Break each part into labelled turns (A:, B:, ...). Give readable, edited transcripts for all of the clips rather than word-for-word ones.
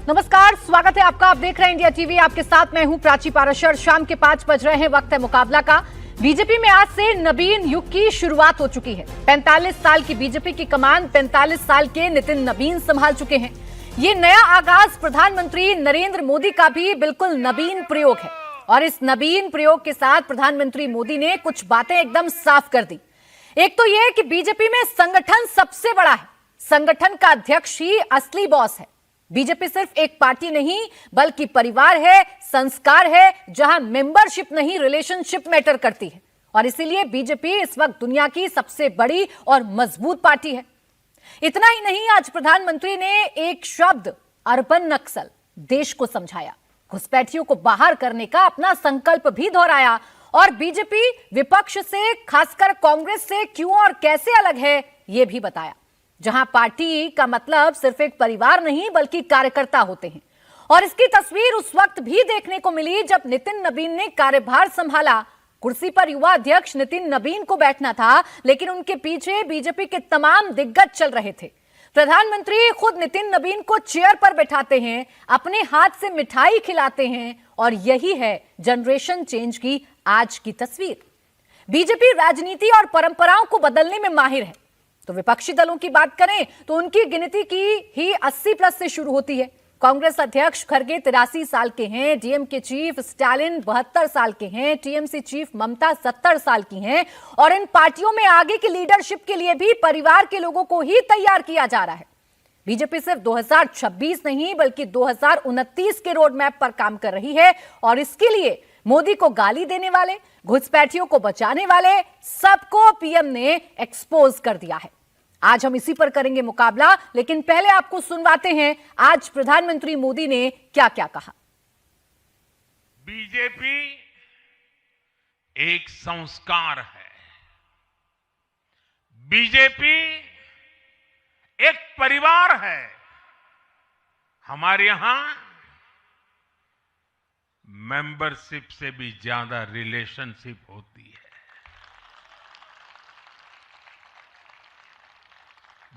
A: नमस्कार, स्वागत है आपका। आप देख रहे हैं इंडिया टीवी। आपके साथ मैं हूं प्राची पाराशर। शाम के 5 बज रहे हैं, वक्त है मुकाबला का। बीजेपी में आज से नवीन युग की शुरुआत हो चुकी है। 45 साल की बीजेपी की कमान 45 साल के नितिन नबीन संभाल चुके हैं। ये नया आगाज प्रधानमंत्री नरेंद्र मोदी का भी बिल्कुल नवीन प्रयोग है और इस नवीन प्रयोग के साथ प्रधानमंत्री मोदी ने कुछ बातें एकदम साफ कर दी। एक तो यह कि बीजेपी में संगठन सबसे बड़ा है, संगठन का अध्यक्ष ही असली बॉस है। बीजेपी सिर्फ एक पार्टी नहीं बल्कि परिवार है, संस्कार है, जहां मेंबरशिप नहीं रिलेशनशिप मैटर करती है और इसीलिए बीजेपी इस वक्त दुनिया की सबसे बड़ी और मजबूत पार्टी है। इतना ही नहीं, आज प्रधानमंत्री ने एक शब्द अर्बन नक्सल देश को समझाया, घुसपैठियों को बाहर करने का अपना संकल्प भी दोहराया और बीजेपी विपक्ष से, खासकर कांग्रेस से क्यों और कैसे अलग है यह भी बताया। जहां पार्टी का मतलब सिर्फ एक परिवार नहीं बल्कि कार्यकर्ता होते हैं और इसकी तस्वीर उस वक्त भी देखने को मिली जब नितिन नबीन ने कार्यभार संभाला। कुर्सी पर युवा अध्यक्ष नितिन नबीन को बैठना था, लेकिन उनके पीछे बीजेपी के तमाम दिग्गज चल रहे थे। प्रधानमंत्री खुद नितिन नबीन को चेयर पर बैठाते हैं, अपने हाथ से मिठाई खिलाते हैं और यही है जनरेशन चेंज की आज की तस्वीर। बीजेपी राजनीति और परंपराओं को बदलने में माहिर है। तो विपक्षी दलों की बात करें तो उनकी गिनती की ही 80+ से शुरू होती है। कांग्रेस अध्यक्ष खड़गे 83 साल के हैं, डीएमके चीफ स्टालिन 72 साल के हैं, टीएमसी चीफ ममता 70 साल की हैं और इन पार्टियों में आगे की लीडरशिप के लिए भी परिवार के लोगों को ही तैयार किया जा रहा है। बीजेपी सिर्फ 2026 नहीं बल्कि 2029 के रोड मैप पर काम कर रही है और इसके लिए मोदी को गाली देने वाले, घुसपैठियों को बचाने वाले सबको पीएम ने एक्सपोज कर दिया है। आज हम इसी पर करेंगे मुकाबला, लेकिन पहले आपको सुनवाते हैं आज प्रधानमंत्री मोदी ने क्या क्या कहा।
B: बीजेपी एक संस्कार है, बीजेपी एक परिवार है। हमारे यहां मेंबरशिप से भी ज्यादा रिलेशनशिप होती है।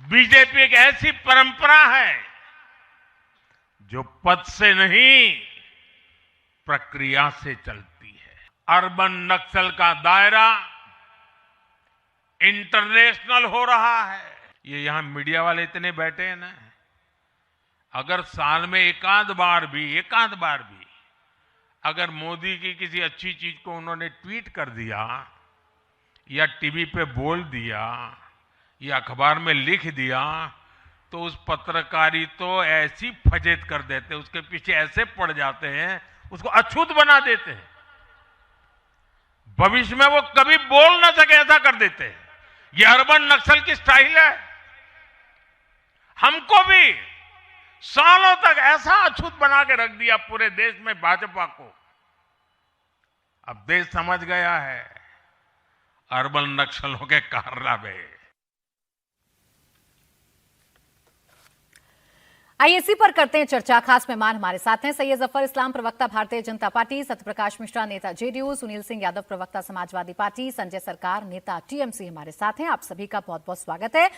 B: बीजेपी एक ऐसी परंपरा है जो पद से नहीं प्रक्रिया से चलती है। अर्बन नक्सल का दायरा इंटरनेशनल हो रहा है। ये यहां मीडिया वाले इतने बैठे हैं ना, अगर साल में एकाध बार भी अगर मोदी की किसी अच्छी चीज को उन्होंने ट्वीट कर दिया या टीवी पे बोल दिया या अखबार में लिख दिया तो उस पत्रकारी तो ऐसी फजेत कर देते, उसके पीछे ऐसे पड़ जाते हैं, उसको अछूत बना देते हैं। भविष्य में वो कभी बोल ना सके ऐसा कर देते हैं। ये अर्बन नक्सल की स्टाइल है। हमको भी सालों तक ऐसा अछूत बना के रख दिया पूरे देश में भाजपा को। अब देश समझ गया है अर्बन नक्सलों के कारनामे।
A: आइए इसी पर करते हैं चर्चा। खास मेहमान हमारे साथ हैं सैयद जफर इस्लाम, प्रवक्ता भारतीय जनता पार्टी, सत्यप्रकाश मिश्रा, नेता जेडीयू, सुनील सिंह यादव, प्रवक्ता समाजवादी पार्टी, संजय सरकार, नेता टीएमसी हमारे साथ हैं। आप सभी का बहुत बहुत स्वागत है।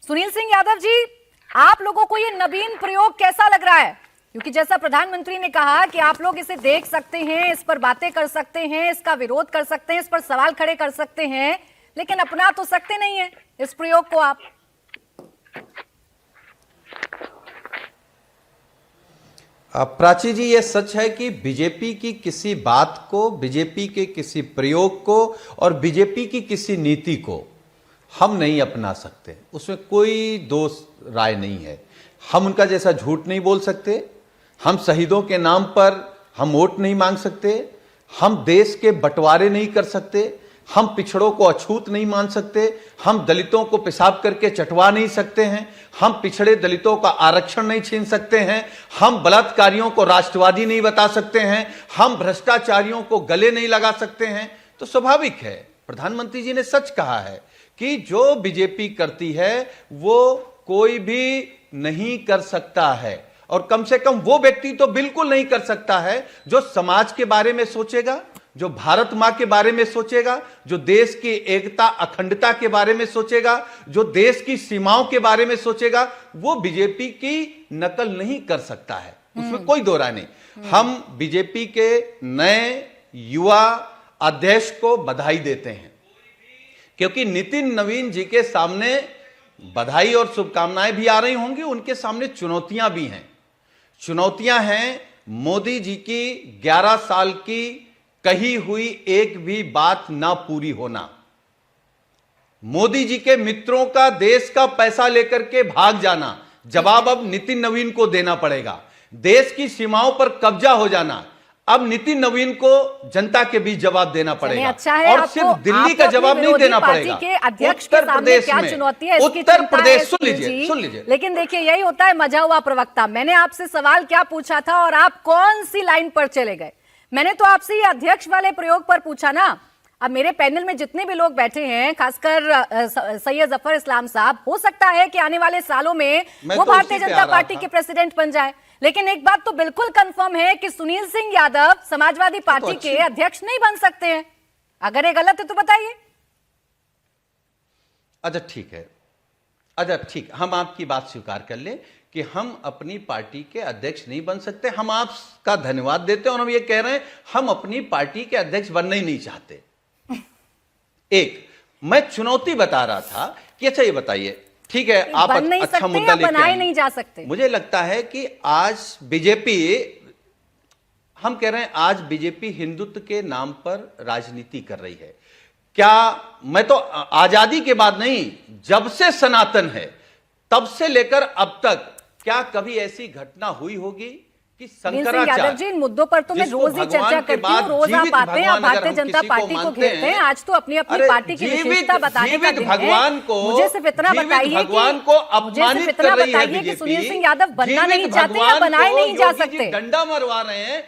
A: सुनील सिंह यादव जी, आप लोगों को ये नवीन प्रयोग कैसा लग रहा है? क्योंकि जैसा प्रधानमंत्री ने कहा कि आप लोग इसे देख सकते हैं, इस पर बातें कर सकते हैं, इसका विरोध कर सकते हैं, इस पर सवाल खड़े कर सकते हैं, लेकिन अपना तो सकते नहीं है इस प्रयोग को आप।
C: प्राची जी, ये सच है कि बीजेपी की किसी बात को, बीजेपी के किसी प्रयोग को और बीजेपी की किसी नीति को हम नहीं अपना सकते, उसमें कोई दोष राय नहीं है। हम उनका जैसा झूठ नहीं बोल सकते, हम शहीदों के नाम पर हम वोट नहीं मांग सकते, हम देश के बंटवारे नहीं कर सकते, हम पिछड़ों को अछूत नहीं मान सकते, हम दलितों को पेशाब करके चटवा नहीं सकते हैं, हम पिछड़े दलितों का आरक्षण नहीं छीन सकते हैं, हम बलात्कारियों को राष्ट्रवादी नहीं बता सकते हैं, हम भ्रष्टाचारियों को गले नहीं लगा सकते हैं। तो स्वाभाविक है, प्रधानमंत्री जी ने सच कहा है कि जो बीजेपी करती है वो कोई भी नहीं कर सकता है और कम से कम वो व्यक्ति तो बिल्कुल नहीं कर सकता है जो समाज के बारे में सोचेगा, जो भारत मां के बारे में सोचेगा, जो देश की एकता अखंडता के बारे में सोचेगा, जो देश की सीमाओं के बारे में सोचेगा, वो बीजेपी की नकल नहीं कर सकता है। उसमें कोई दो राय नहीं। हम बीजेपी के नए युवा अध्यक्ष को बधाई देते हैं, क्योंकि नितिन नवीन जी के सामने बधाई और शुभकामनाएं भी आ रही होंगी, उनके सामने चुनौतियां भी हैं। चुनौतियां हैं मोदी जी की 11 साल की कही हुई एक भी बात ना पूरी होना, मोदी जी के मित्रों का देश का पैसा लेकर के भाग जाना, जवाब अब नितिन नवीन को देना पड़ेगा। देश की सीमाओं पर कब्जा हो जाना, अब नितिन नवीन को जनता के बीच जवाब देना पड़ेगा।
A: अच्छा है,
C: और सिर्फ दिल्ली का जवाब नहीं देना पड़ेगा।
A: के अध्यक्ष के सामने क्या चुनौती है,
C: उत्तर प्रदेश सुन लीजिए।
A: लेकिन देखिए, यही होता है मजा हुआ प्रवक्ता। मैंने आपसे सवाल क्या पूछा था और आप कौन सी लाइन पर चले गए? मैंने तो आपसे ये अध्यक्ष वाले प्रयोग पर पूछा ना। अब मेरे पैनल में जितने भी लोग बैठे हैं, खासकर सैयद जफर इस्लाम साहब, हो सकता है कि आने वाले सालों में वो भारतीय जनता पार्टी के प्रेसिडेंट बन जाए, लेकिन एक बात तो बिल्कुल कंफर्म है कि सुनील सिंह यादव समाजवादी पार्टी के अध्यक्ष नहीं बन सकते हैं। अगर ये गलत है तो बताइए।
C: अच्छा ठीक है, अच्छा ठीक, हम आपकी बात स्वीकार कर लें कि हम अपनी पार्टी के अध्यक्ष नहीं बन सकते। हम आपका धन्यवाद देते हैं और हम ये कह रहे हैं हम अपनी पार्टी के अध्यक्ष बनना ही नहीं चाहते। एक मैं चुनौती बता रहा था कि अच्छा ये बताइए, ठीक है आप अच्छा मुद्दा लेके
A: बनाए नहीं जा सकते।
C: मुझे लगता है कि आज बीजेपी, हम कह रहे हैं आज बीजेपी हिंदुत्व के नाम पर राजनीति कर रही है। क्या मैं तो आजादी के बाद नहीं, जब से सनातन है तब से लेकर अब तक क्या कभी ऐसी घटना हुई होगी कि शंकराचार्य,
A: यादव जी, इन मुद्दों पर तो मैं रोज ही चर्चा करती हूँ, रोज आप आते हैं, आप भारतीय जनता पार्टी को घेरते हैं। आज तो अपनी अपनी पार्टी की विशेषता बताने का दिन है। मुझे सिर्फ इतना बताइए कि सुनील सिंह यादव बनना नहीं चाहते या बनाए नहीं जा सकते?
C: डंडा मरवा रहे हैं,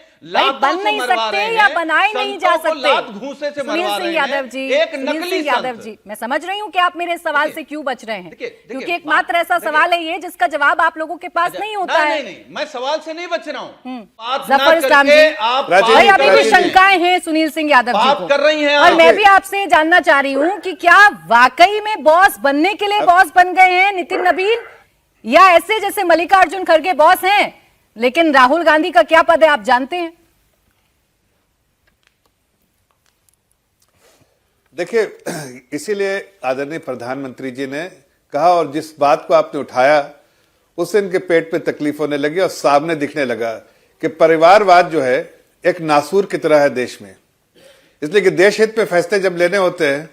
A: बन नहीं सकते या बनाए नहीं जा सकते।
C: घूसे से
A: सुनील सिंह यादव जी, सुनील सिंह यादव जी, मैं समझ रही हूँ कि आप मेरे सवाल से क्यों बच रहे हैं, क्योंकि एकमात्र ऐसा सवाल है ये जिसका जवाब आप लोगों के पास नहीं होता है।
C: नहीं, मैं सवाल से नहीं बच रहा हूँ।
A: जफर इस्लाम जी, भाई अभी भी शंकाएं हैं सुनील सिंह यादव जी को
C: कर रही हैं,
A: और मैं भी आपसे जानना चाह रही हूँ कि क्या वाकई में बॉस बनने के लिए बॉस बन गए हैं नितिन नवीन, या ऐसे जैसे मल्लिकार्जुन खड़गे बॉस हैं लेकिन राहुल गांधी का क्या पद है आप जानते हैं?
D: देखिए, इसीलिए आदरणीय प्रधानमंत्री जी ने कहा और जिस बात को आपने उठाया उससे इनके पेट पे तकलीफ होने लगी और सामने दिखने लगा कि परिवारवाद जो है एक नासूर की तरह है देश में। इसलिए कि देश हित में फैसले जब लेने होते हैं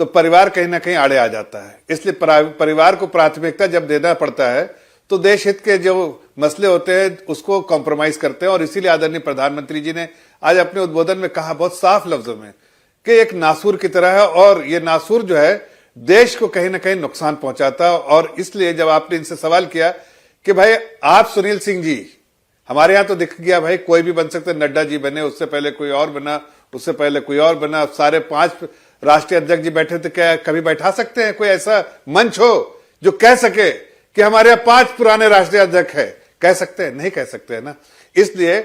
D: तो परिवार कहीं ना कहीं आड़े आ जाता है। इसलिए परिवार को प्राथमिकता जब देना पड़ता है तो देश हित के जो मसले होते हैं उसको कॉम्प्रोमाइज करते हैं। और इसीलिए आदरणीय प्रधानमंत्री जी ने आज अपने उद्बोधन में कहा बहुत साफ लफ्जों में कि एक नासूर की तरह है और ये नासूर जो है देश को कहीं ना कहीं नुकसान पहुंचाता है। और इसलिए जब आपने इनसे सवाल किया कि भाई आप सुनील सिंह जी, हमारे यहां तो दिख गया भाई कोई भी बन सकते, नड्डा जी बने, उससे पहले कोई और बना, उससे पहले कोई और बना, सारे 5 राष्ट्रीय अध्यक्ष जी बैठे थे, क्या कभी बैठा सकते हैं कोई ऐसा मंच हो जो कह सके कि हमारे यहाँ 5 पुराने राष्ट्रीय अध्यक्ष है? कह सकते हैं? नहीं कह सकते है ना। इसलिए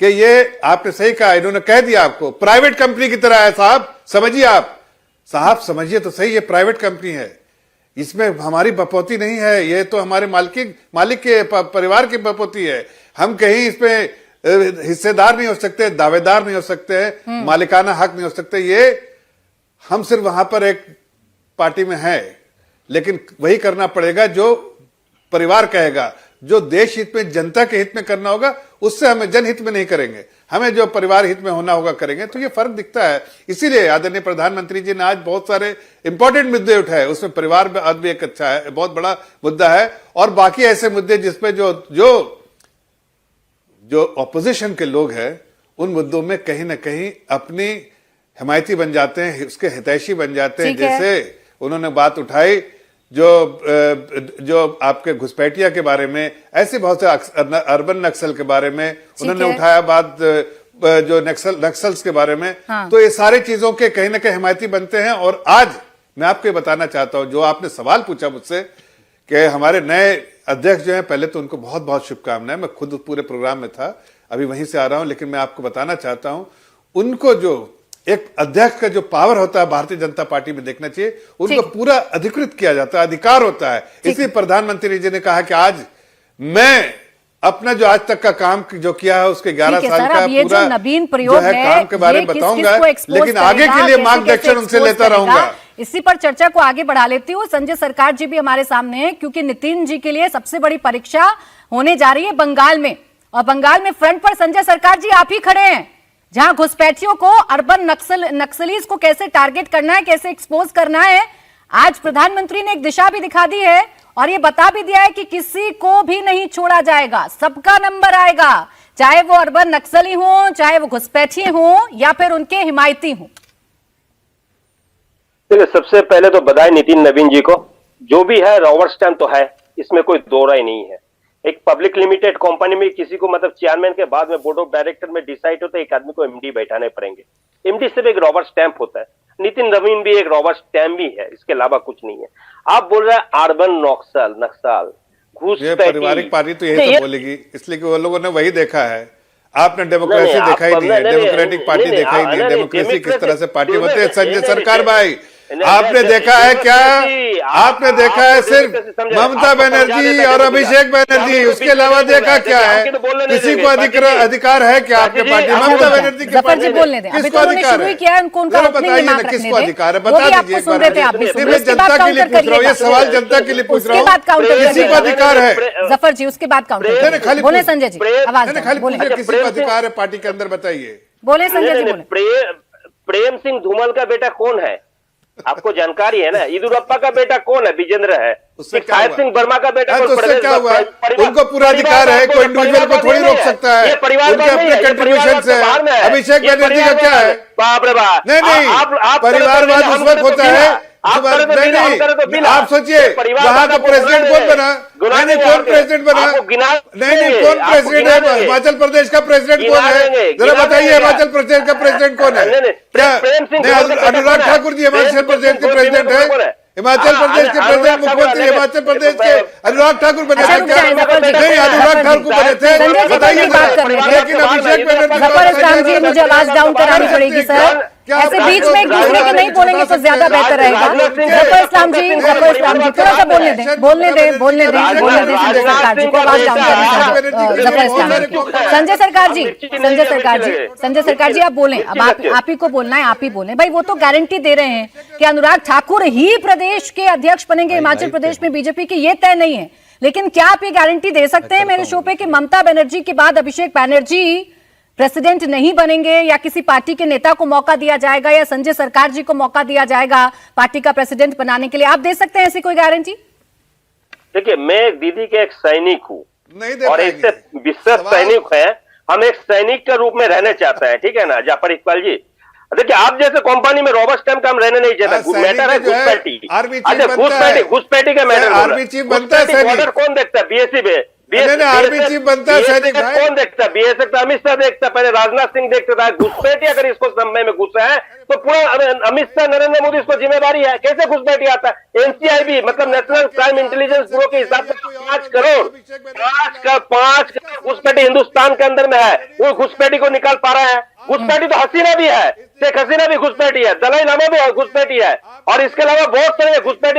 D: कि ये आपने सही कहा, इन्होंने कह दिया आपको प्राइवेट कंपनी की तरह है। साहब समझिए, आप साहब समझिए तो सही, ये प्राइवेट कंपनी है, इसमें हमारी बपौती नहीं है, ये तो हमारे मालिक के परिवार की बपौती है। हम कहीं इसमें हिस्सेदार नहीं हो सकते, दावेदार नहीं हो सकते, मालिकाना हक नहीं हो सकते। ये हम सिर्फ वहां पर एक पार्टी में है, लेकिन वही करना पड़ेगा जो परिवार कहेगा, जो देश हित में जनता के हित में करना होगा उससे हमें जनहित में नहीं करेंगे, हमें जो परिवार हित में होना होगा करेंगे। तो ये फर्क दिखता है। इसीलिए आदरणीय प्रधानमंत्री जी ने आज बहुत सारे इंपॉर्टेंट मुद्दे उठाए, उसमें परिवार भी एक अच्छा है, बहुत बड़ा मुद्दा है। और बाकी ऐसे मुद्दे जिसपे जो ऑपोजिशन के लोग हैं उन मुद्दों में कहीं ना कहीं अपनी हिमायती बन जाते हैं, उसके हितैषी बन जाते हैं। जैसे उन्होंने बात उठाई जो आपके घुसपैठिया के बारे में, ऐसे बहुत से अर्बन नक्सल के बारे में उन्होंने उठाया बात, जो नक्सल्स के बारे में। हाँ। तो ये सारी चीजों के कहीं ना कहीं हिमायती बनते हैं। और आज मैं आपको ये बताना चाहता हूं, जो आपने सवाल पूछा मुझसे कि हमारे नए अध्यक्ष जो हैं, पहले तो उनको बहुत बहुत शुभकामनाएं। मैं खुद पूरे प्रोग्राम में था, अभी वहीं से आ रहा हूं, लेकिन मैं आपको बताना चाहता हूं उनको जो एक अध्यक्ष का जो पावर होता है भारतीय जनता पार्टी में देखना चाहिए, उनको पूरा अधिकृत किया जाता है, अधिकार होता है। इसलिए प्रधानमंत्री जी ने कहा कि आज मैं अपना जो आज तक का काम जो किया है उसके 11
A: ठीक है
D: साल
A: सर,
D: का
A: अब ये
D: पूरा
A: जो नवीन
D: जो
A: प्रयोग
D: है काम के बारे
A: ये
D: में
A: किस
D: बताऊंगा,
A: किस को expose
D: लेकिन आगे
A: करेगा,
D: के लिए
A: कैसे
D: मार्गदर्शन
A: कैसे
D: उनसे
A: expose
D: लेता
A: करेगा,
D: रहूंगा।
A: इसी पर चर्चा को आगे बढ़ा लेती हूँ। संजय सरकार जी भी हमारे सामने हैं, क्योंकि नितिन जी के लिए सबसे बड़ी परीक्षा होने जा रही है बंगाल में, और बंगाल में फ्रंट पर संजय सरकार जी आप ही खड़े हैं, जहां घुसपैठियों को, अर्बन नक्सलीज को कैसे टारगेट करना है, कैसे एक्सपोज करना है। आज प्रधानमंत्री ने एक दिशा भी दिखा दी है और ये बता भी दिया है कि किसी को भी नहीं छोड़ा जाएगा, सबका नंबर आएगा, चाहे वो अर्बन नक्सली हो, चाहे वो घुसपैठी हो या फिर उनके हिमायती हो।
E: देखिए, सबसे पहले तो बधाई नितिन नवीन जी को, जो भी है रॉबर्ट स्टैम्प तो है, इसमें कोई दो राय नहीं है। एक पब्लिक लिमिटेड कंपनी में किसी को मतलब चेयरमैन के बाद में बोर्ड ऑफ डायरेक्टर में डिसाइड होता है, एक आदमी को एमडी बैठाने पड़ेंगे। एमडी सिर्फ एक रॉबर्ट स्टैम्प होता है, नितिन नवीन भी एक रॉबर्ट स्टैम्प भी है, इसके अलावा कुछ नहीं है। आप बोल रहे हैं अर्बन नक्सल
D: ये पारिवारिक पार्टी तो यही तो बोलेगी, इसलिए कि वो लोगों ने वही देखा है। आपने डेमोक्रेसी देखा ही नहीं है, डेमोक्रेटिक पार्टी देखा ही नहीं है, डेमोक्रेसी किस तरह से पार्टी होती है। संजय सरकार भाई, आपने देखा है क्या? आपने देखा है सिर्फ ममता बनर्जी और अभिषेक बनर्जी, उसके अलावा देखा क्या है? किसी को अधिकार है क्या आपके पार्टी? ममता बनर्जी के
A: जफर जी बोलने दें, अभी तो उन्होंने शुरू ही किया है, उनको उनका ओपनिंग रिमार्क रखने दें।
D: किसको अधिकार है
A: वो भी
D: बता
A: आपको
D: दीजिए।
A: सुन रहे थे, आप भी सुन रहे
D: मैं
A: थे। उसके बाद
D: जनता के लिए
A: काउंटर
D: पूछ रहा हूँ, ये
A: करिएगा।
D: सवाल जनता के लिए पूछ रहा
A: उसके बाद
D: हूँ,
A: काउंटर
D: किसी को अधिकार है?
A: जफर जी उसके बाद काउंटर
D: खाली
A: बोले संजय जी, आवाज
D: मैंने खाली
A: बोले
D: पूछा किसी को अधिकार है पार्टी के अंदर, बताइए।
A: बोले संजय जी बोले।
E: प्रेम सिंह धूमल का बेटा कौन है? आपको जानकारी है ना? येदियुरप्पा का बेटा कौन है? विजेंद्र है। साहिब सिंह वर्मा का बेटा कौन?
D: उससे क्या हुआ? उनको पूरा अधिकार है, कोई इंडिविजुअल को थोड़ी रोक सकता है, उनके अपने कंट्रीब्यूशन से। अभिषेक बनर्जी का क्या है?
E: बाप रे बाप,
D: नहीं, परिवारवाद उस वक्त होता है। नहीं, आप सोचिए वहां का प्रेसिडेंट कौन बना? नहीं, कौन प्रेसिडेंट बना? नहीं, कौन प्रेसिडेंट है? हिमाचल प्रदेश का प्रेसिडेंट कौन है? जरा बताइए, हिमाचल प्रदेश का प्रेसिडेंट कौन है? क्या अनुराग ठाकुर जी हिमाचल प्रदेश के प्रेसिडेंट है? हिमाचल प्रदेश के प्रेसिडेंट मुख्यमंत्री हिमाचल प्रदेश के अनुराग ठाकुर बने थे क्या? नहीं, अनुराग ठाकुर बने थे, बताइए। लेकिन अभिषेक बनर्जी,
A: मुझे आवाज डाउन करानी पड़ेगी सर, ऐसे बीच में एक दूसरे के नहीं बोलेंगे तो ज्यादा बेहतर रहेगा। जफर इस्लाम जी थोड़ा सा बोलने दें संजय सरकार जी को, आवाज डाउन करें जफर इस्लाम जी। संजय सरकार जी आप बोलें, अब आप ही को बोलना है, आप ही बोलें भाई। वो तो गारंटी दे रहे हैं कि अनुराग ठाकुर ही प्रदेश के अध्यक्ष बनेंगे हिमाचल प्रदेश में बीजेपी के, ये तय नहीं है। लेकिन क्या आप ये गारंटी दे सकते हैं मेरे शो पे कि ममता बनर्जी के बाद अभिषेक बनर्जी प्रेसिडेंट नहीं बनेंगे, या किसी पार्टी के नेता को मौका दिया जाएगा, या संजय सरकार जी को मौका दिया जाएगा पार्टी का प्रेसिडेंट बनाने के लिए? आप दे सकते हैं ऐसी कोई गारंटी?
E: देखिए, मैं एक दीदी के एक सैनिक हूँ और इससे विश्वस्त सैनिक है। हम एक सैनिक के रूप में रहना चाहते हैं, ठीक है ना जाफर इकबाल जी? देखिए, आप जैसे कंपनी में रॉबर्ट स्टैम्प का हम रहने नहीं चाहते। मैटर है घुसपैठी, घुसपैठी का मैटर कौन देखता है? बीएससी में
D: आर्मी चीफ बनता है सैनिक
E: कौन देखता है? बीएसएफ का अमित शाह देखता है, पहले राजनाथ सिंह देखता था। घुसपैठी अगर इसको समय में घुसा है तो पूरा अमित शाह नरेंद्र मोदी इसको जिम्मेदारी है। कैसे घुसपैठी आता है? एनसीआईबी मतलब नेशनल क्राइम इंटेलिजेंस ब्यूरो के हिसाब से 5 करोड़ घुसपैठी हिंदुस्तान के अंदर में है, वो घुसपैठी को निकाल पा रहा है? घुसपैठी तो हसीना भी है, शेख हसीना भी घुसपैठी है, दलाई लामा भी घुसपैठी है, और इसके अलावा बहुत सारे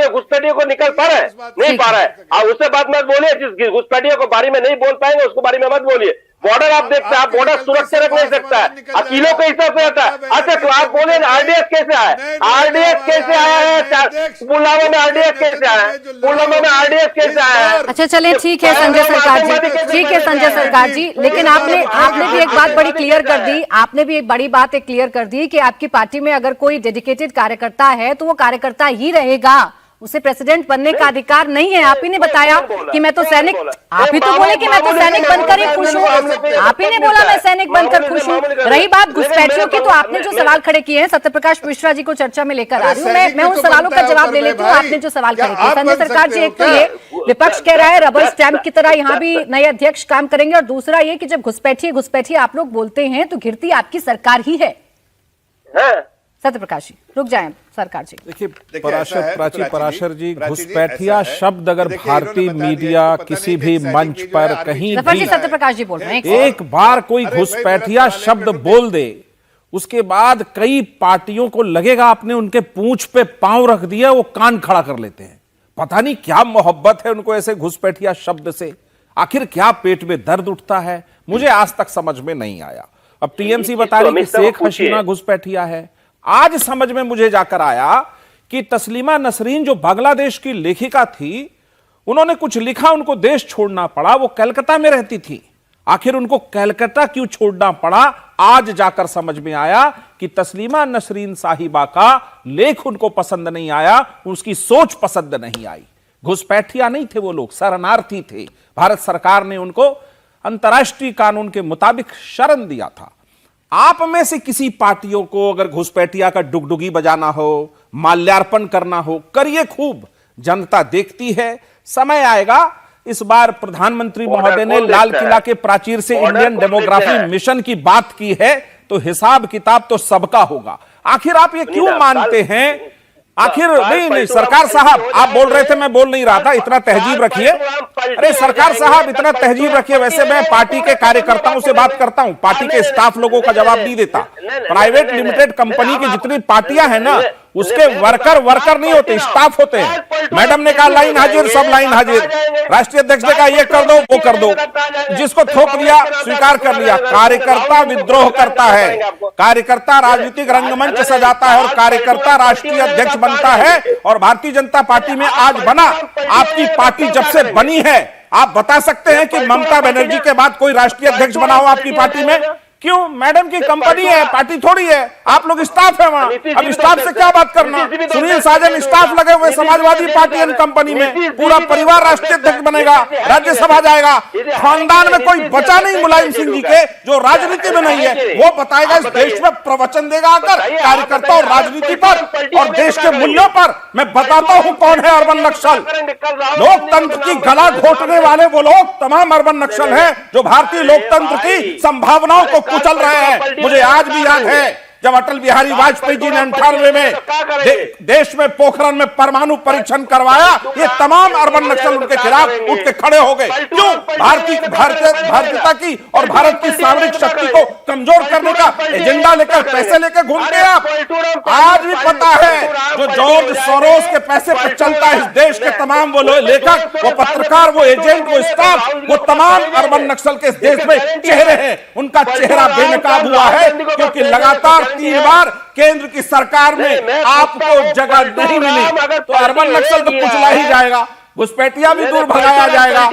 E: घुसपैठियों को निकाल पा रहा है? नहीं पा रहा है। और उससे बात मत बोलिए, जिस घुसपैठियों को बारे में नहीं बोल पाएंगे उसको बारे में मत बोलिए। बॉर्डर आप देखते हैं, आप बॉर्डर सुरक्षा रख नहीं सकता है, अकेलों के हिसाब से रहता है। अच्छा, तो आप बोले आरडीएक्स कैसे आया? आरडीएक्स कैसे आया है? पुलवामा में आरडीएक्स कैसे आया है? पुलवामा में आरडीएक्स कैसे आया है?
A: अच्छा चलिए, ठीक है संजय सरकार जी, ठीक है संजय सरकार जी, लेकिन आपने भी एक बात बड़ी क्लियर कर दी, आपने भी एक बड़ी बात क्लियर कर दी कि आपकी पार्टी में अगर कोई डेडिकेटेड कार्यकर्ता है तो वो कार्यकर्ता ही रहेगा, उसे प्रेसिडेंट बनने का अधिकार नहीं है। आप ही ने बताया कि मैं तो सैनिक, आप ही तो बोले कि मैं तो सैनिक बनकर ही खुश हूँ, आप ही ने बोला मैं सैनिक बनकर खुश हूँ। रही बात घुसपैठियों की, तो आपने जो सवाल खड़े किए हैं, सत्यप्रकाश मिश्रा जी को चर्चा में लेकर आ रही हूँ मैं उन सवालों का जवाब ले लेती हूँ। आपने जो सवाल खड़े किए संजय सरकार जी, एक तो ये विपक्ष कह रहा है रबर स्टैंप की तरह यहाँ भी नए अध्यक्ष काम करेंगे, और दूसरा ये कि जब घुसपैठी आप लोग बोलते हैं तो घिरती आपकी सरकार ही है। सत्यप्रकाश जी रुक जाएं, सरकार जी
F: देखिए, प्राची पराशर जी, घुसपैठिया शब्द अगर भारतीय मीडिया किसी भी मंच पर कहीं भी
A: सत्यप्रकाश जी बोल रहे हैं,
F: एक बार कोई घुसपैठिया शब्द बोल दे, उसके बाद कई पार्टियों को लगेगा आपने उनके पूंछ पे पांव रख दिया, वो कान खड़ा कर लेते हैं। पता नहीं क्या मोहब्बत है उनको ऐसे घुसपैठिया शब्द से। आखिर क्या पेट में दर्द उठता है, मुझे आज तक समझ में नहीं आया। अब टीएमसी बता रही कि शेख हसीना घुसपैठिया है। आज समझ में मुझे जाकर आया कि तस्लीमा नसरीन जो बांग्लादेश की लेखिका थी, उन्होंने कुछ लिखा, उनको देश छोड़ना पड़ा। वो कलकत्ता में रहती थी, आखिर उनको कलकत्ता क्यों छोड़ना पड़ा? आज जाकर समझ में आया कि तस्लीमा नसरीन साहिबा का लेख उनको पसंद नहीं आया, उसकी सोच पसंद नहीं आई। घुसपैठिया नहीं थे वो लोग, शरणार्थी थे। भारत सरकार ने उनको अंतर्राष्ट्रीय कानून के मुताबिक शरण दिया था। आप में से किसी पार्टियों को अगर घुसपैठिया का डुगडुगी बजाना हो, माल्यार्पण करना हो, करिए खूब, जनता देखती है। समय आएगा, इस बार प्रधानमंत्री महोदय ने लाल किला के प्राचीर से इंडियन डेमोग्राफी मिशन की बात की है, तो हिसाब किताब तो सबका होगा। आखिर आप ये क्यों मानते हैं? आखिर नहीं, सरकार साहब आप बोल रहे थे, मैं बोल नहीं रहा था, इतना तहजीब रखिए। अरे सरकार साहब इतना तहजीब रखिए। वैसे मैं पार्टी के कार्यकर्ताओं से बात करता हूं, पार्टी के स्टाफ लोगों का जवाब नहीं देता। प्राइवेट लिमिटेड कंपनी की जितनी पार्टियां हैं ना, उसके वर्कर नहीं होते, स्टाफ होते हैं। मैडम ने कहा लाइन हाजिर, सब लाइन हाजिर। राष्ट्रीय अध्यक्ष ने कहा ये कर दो, वो कर दो, जिसको थोप लिया स्वीकार कर लिया। कार्यकर्ता विद्रोह करता है, कार्यकर्ता राजनीतिक रंगमंच सजाता है और कार्यकर्ता राष्ट्रीय अध्यक्ष बनता है। और भारतीय जनता पार्टी में आज बना, आपकी पार्टी जब से बनी है, आप बता सकते हैं कि ममता बनर्जी के बाद कोई राष्ट्रीय अध्यक्ष बना हो आपकी पार्टी में? क्यों? मैडम की कंपनी है, पार्टी थोड़ी है, आप लोग स्टाफ है वहां। अब स्टाफ से क्या बात करना? सुनील साजन स्टाफ लगे हुए समाजवादी पार्टी एंड कंपनी में, पूरा परिवार राष्ट्रीय अध्यक्ष बनेगा, राज्यसभा जाएगा। खानदान में कोई बचा नहीं मुलायम सिंह जी के जो राजनीति में नहीं है, वो बताएगा, इस देश में प्रवचन देगा आकर कार्यकर्ता और राजनीति पर और देश के मूल्यों पर। मैं बताता हूं कौन है अर्बन नक्सल। लोकतंत्र की गला घोटने वाले वो लोग तमाम अर्बन नक्सल हैं जो भारतीय लोकतंत्र की संभावनाओं को कुचल रहे हैं। मुझे आज भी याद है जब अटल बिहारी वाजपेयी जी ने 98 में देश में पोखरण में परमाणु परीक्षण करवाया, ये तमाम अर्बन नक्सल उनके खिलाफ उठ के खड़े हो गए। क्यों? भारतीयता की और भारत की सामरिक शक्ति को कमजोर करने का एजेंडा लेकर, पैसे लेकर घूमते हैं आप। आज भी पता है जो जॉर्ज सोरोस के पैसे पर चलता है इस देश के तमाम वो लेखक, वो पत्रकार, वो एजेंट, वो स्टाफ, वो तमाम अर्बन नक्सल के इस देश में चेहरे हैं। उनका चेहरा बेनकाब हुआ है क्योंकि लगातार 3 बार केंद्र की सरकार में आपको जगह नहीं मिली, तो अर्बन नक्सल तो कुचला ही जाएगा, घुसपैठिया भी दूर भगाया जाएगा।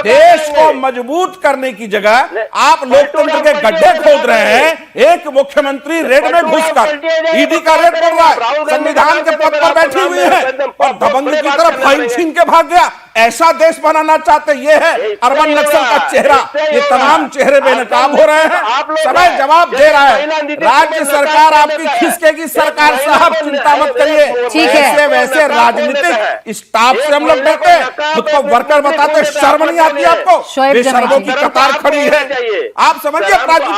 F: देश को मजबूत करने की जगह आप लोकतंत्र के गड्ढे खोद रहे हैं। एक मुख्यमंत्री रेड में घुसकर ईडी का रेड बढ़ रहा है, संविधान के पद पर बैठी हुई है और दबंग की तरफ फाइल छीन के भाग गया। ऐसा देश बनाना चाहते, ये है अर्बन नक्सल का चेहरा। ये तमाम चेहरे बेनकाब हो रहे हैं, समय जवाब दे रहा है। राज्य सरकार आपकी खिसकेगी, सरकार साहब चिंता मत करिए।
A: ठीक है,
F: वैसे राजनीतिक स्टाफ से हम लोग डरते हैं, खुद को वर्कर बताते, शर्म नहीं आती आपको? बेशर्मों की कतार खड़ी है। आप समझिए प्राची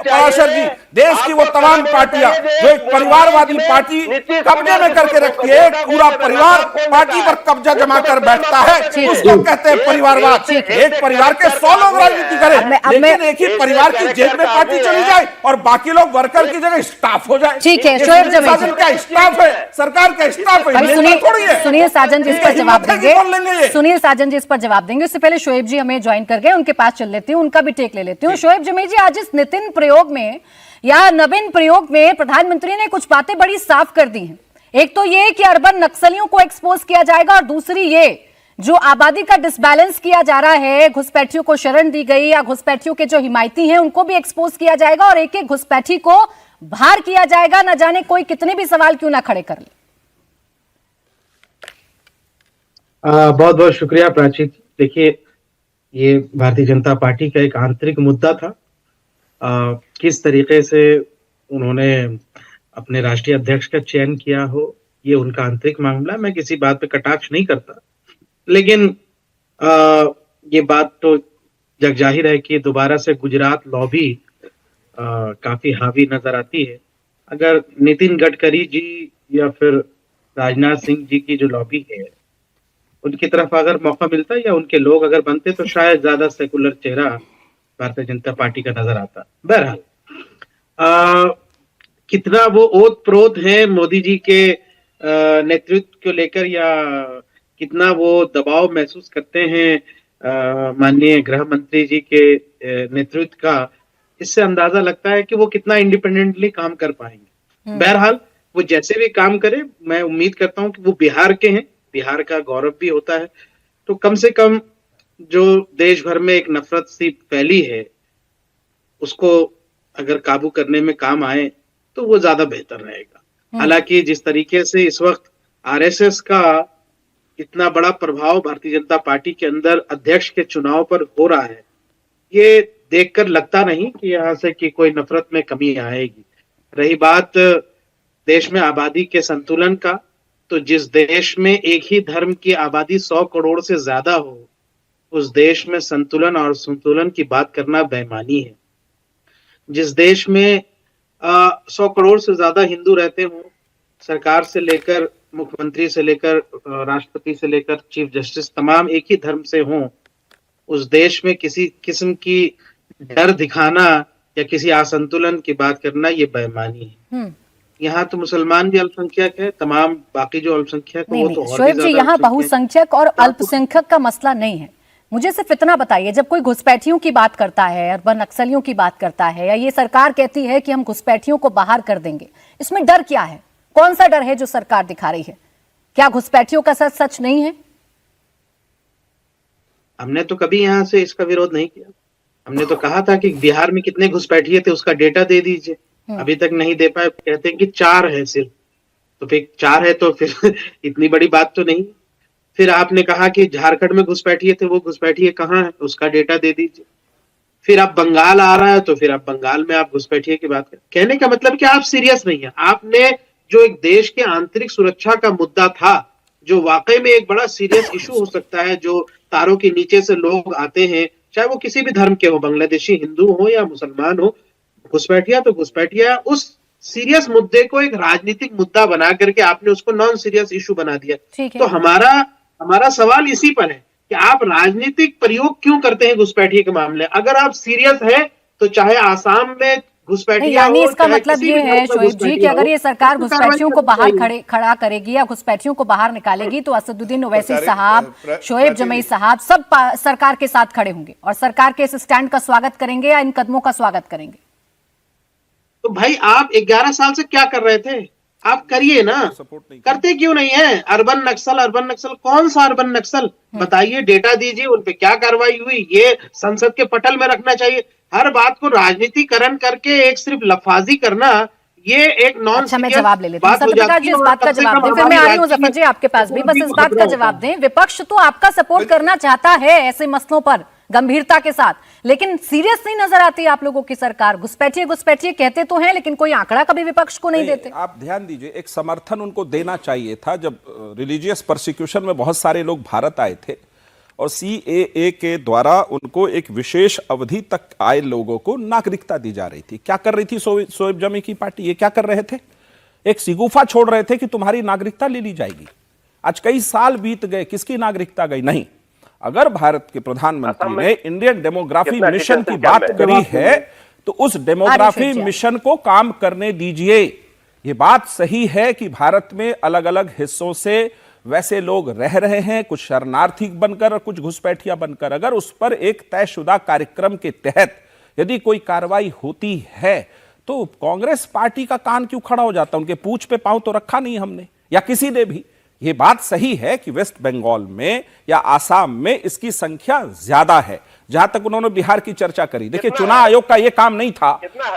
F: पराशर जी, देश की वो तमाम पार्टियां जो एक परिवारवादी पार्टी कब्जे में करके रखती है, एक पूरा परिवार पार्टी पर कब्जा जमा कर बैठता है, उसको कहते हैं परिवारवाद। एक परिवार के 100 लोग राजनीति करें, लेकिन एक ही परिवार की जेब में पार्टी चली जाए और बाकी लोग वर्कर की जगह स्टाफ हो जाए।
A: ठीक है, शोएब जमील
F: क्या स्टाफ है? सरकार का स्टाफ है।
A: सुनील साजन जी इस पर जवाब देंगे, सुनील साजन जी इस पर जवाब देंगे। उससे पहले शोएब जी हमें ज्वाइन कर गए, उनके पास चल लेती हूँ, उनका भी टेक ले लेती हूँ। शोएब जमील जी, आज इस नितिन प्रयोग में या नवीन प्रयोग में प्रधानमंत्री ने कुछ बातें बड़ी साफ कर दी हैं। एक तो ये कि अर्बन नक्सलियों को एक्सपोज किया जाएगा, और दूसरी ये जो आबादी का डिसबैलेंस किया जा रहा है, घुसपैठियों को शरण दी गई या घुसपैठियों के जो हिमायती हैं उनको भी एक्सपोज किया जाएगा और एक एक घुसपैठी को बाहर किया जाएगा, न जाने कोई कितने भी सवाल क्यों ना खड़े कर ले।
G: बहुत बहुत शुक्रिया प्राची। देखिए, ये भारतीय जनता पार्टी का एक आंतरिक मुद्दा था। किस तरीके से उन्होंने अपने राष्ट्रीय अध्यक्ष का चयन किया हो, ये उनका आंतरिक मामला। मैं किसी बात पे कटाक्ष नहीं करता, लेकिन ये बात तो जग जाहिर है कि दोबारा से गुजरात लॉबी काफी हावी नजर आती है। अगर नितिन गडकरी जी या फिर राजनाथ सिंह जी की जो लॉबी है, उनकी तरफ अगर मौका मिलता या उनके लोग अगर बनते, तो शायद ज्यादा सेकुलर चेहरा भारतीय जनता पार्टी का नजर आता। बहरहाल कितना वो ओत प्रोत है मोदी जी के नेतृत्व को लेकर, या कितना वो दबाव महसूस करते हैं माननीय गृह मंत्री जी के नेतृत्व का, इससे अंदाजा लगता है कि वो कितना इंडिपेंडेंटली काम कर पाएंगे। बहरहाल वो जैसे भी काम करे, मैं उम्मीद करता हूं कि वो बिहार के हैं, बिहार का गौरव भी होता है, तो कम से कम जो देश भर में एक नफरत सी फैली है उसको अगर काबू करने में काम आए तो वो ज्यादा बेहतर रहेगा। हालांकि जिस तरीके से इस वक्त आरएसएस का इतना बड़ा प्रभाव भारतीय जनता पार्टी के अंदर अध्यक्ष के चुनाव पर हो रहा है, ये देखकर लगता नहीं कि यहाँ से कि कोई नफरत में कमी आएगी। रही बात देश में आबादी के संतुलन का, तो जिस देश में एक ही धर्म की आबादी 100 करोड़ से ज्यादा हो, उस देश में संतुलन और संतुलन की बात करना बेईमानी है। जिस देश में 100 करोड़ से ज्यादा हिंदू रहते हो, सरकार से लेकर मुख्यमंत्री से लेकर राष्ट्रपति से लेकर चीफ जस्टिस तमाम एक ही धर्म से हों, उस देश में किसी किस्म की डर दिखाना या किसी असंतुलन की बात करना ये बेईमानी है। यहाँ तो मुसलमान भी अल्पसंख्यक है, तमाम बाकी जो अल्पसंख्यक है वो तो और भी
A: शोएब जी,
G: ज्यादा
A: यहाँ
G: अल्पसंख्यक
A: बहुसंख्यक और अल्पसंख्यक का मसला नहीं है। मुझे सिर्फ इतना बताइए, जब कोई घुसपैठियों की बात करता है, अर्बन नक्सलियों की बात करता है, या ये सरकार कहती है कि हम घुसपैठियों को बाहर कर देंगे, इसमें डर क्या है? कौन सा डर है जो सरकार दिखा रही है? क्या घुसपैठियों का सच नहीं है?
G: हमने तो कभी यहाँ से इसका विरोध नहीं किया। हमने तो कहा था कि बिहार में कितने घुसपैठिए थे उसका डेटा दे दीजिए, अभी तक नहीं दे पाए। कहते हैं कि 4 है सिर्फ, तो फिर 4 है तो फिर इतनी बड़ी बात तो नहीं। फिर आपने कहा कि झारखंड में घुसपैठिए थे, वो घुसपैठिए कहाँ है उसका डेटा दे दीजिए। फिर अब बंगाल आ रहा है तो फिर अब बंगाल में आप घुसपैठिए की बात करें। कहने का मतलब कि आप सीरियस नहीं है। आपने जो एक देश के आंतरिक सुरक्षा का मुद्दा था, जो वाकई में एक बड़ा सीरियस इशू हो सकता है, जो तारों के नीचे से लोग आते हैं, चाहे वो किसी भी धर्म के हो, बांग्लादेशी हिंदू हो या मुसलमान हो, घुसपैठिया तो घुसपैठिया, उस सीरियस मुद्दे को एक राजनीतिक मुद्दा बना करके आपने उसको नॉन सीरियस इशू बना दिया। तो हमारा सवाल इसी पर है कि आप राजनीतिक प्रयोग क्यों करते हैं घुसपैठिए के मामले। अगर आप सीरियस है तो चाहे आसाम में घुसपैठिया,
A: यानी इसका मतलब ये है शोएब जी कि अगर ये सरकार घुसपैठियों को बाहर खड़ा करेगी या घुसपैठियों को बाहर निकालेगी, तो असदुद्दीन ओवैसी साहब, शोएब जमई साहब सब सरकार के साथ खड़े होंगे और सरकार के इस स्टैंड का स्वागत करेंगे या इन कदमों का स्वागत करेंगे।
G: तो भाई आप 11 साल से क्या कर रहे थे? आप करिए ना, करते क्यों नहीं है? अर्बन नक्सल कौन सा अर्बन नक्सल बताइए, डेटा दीजिए, उन पे क्या कार्रवाई हुई, ये संसद के पटल में रखना चाहिए। हर बात को राजनीतिकरण करके एक सिर्फ लफाजी करना, ये एक नॉन।
A: अच्छा, मैं जवाब ले लेती हूँ। सत्यप्रकाश जी, इस बात का जवाब दें, फिर मैं आ रही हूँ जफर जी आपके पास भी। बस इस बात का जवाब दें, विपक्ष तो आपका सपोर्ट करना चाहता है ऐसे मसलों पर गंभीरता के साथ, लेकिन सीरियस नहीं नजर आती आप लोगों की सरकार। घुसपैठिए कहते तो हैं, लेकिन कोई आंकड़ा कभी विपक्ष को नहीं देते।
F: आप ध्यान दीजिए, एक समर्थन उनको देना चाहिए था जब रिलीजियस परसिक्यूशन में बहुत सारे लोग भारत आए थे और CAA के द्वारा उनको एक विशेष अवधि तक आए लोगों को नागरिकता दी जा रही थी। क्या कर रही थी शोएब जमी की पार्टी? ये क्या कर रहे थे? एक सिगुफा छोड़ रहे थे कि तुम्हारी नागरिकता ले ली जाएगी। आज कई साल बीत गए, किसकी नागरिकता गई? नहीं। अगर भारत के प्रधानमंत्री ने इंडियन डेमोग्राफी मिशन की बात करी है तो उस डेमोग्राफी मिशन को काम करने दीजिए। यह बात सही है कि भारत में अलग अलग हिस्सों से वैसे लोग रह रहे हैं, कुछ शरणार्थी बनकर और कुछ घुसपैठिया बनकर। अगर उस पर एक तयशुदा कार्यक्रम के तहत यदि कोई कार्रवाई होती है तो कांग्रेस पार्टी का कान क्यों खड़ा हो जाता? उनके पूंछ पे पांव तो रखा नहीं हमने या किसी ने भी। यह बात सही है कि वेस्ट बंगाल में या आसाम में इसकी संख्या ज्यादा है। जहां तक उन्होंने बिहार की चर्चा करी, देखिए चुनाव आयोग का यह काम नहीं था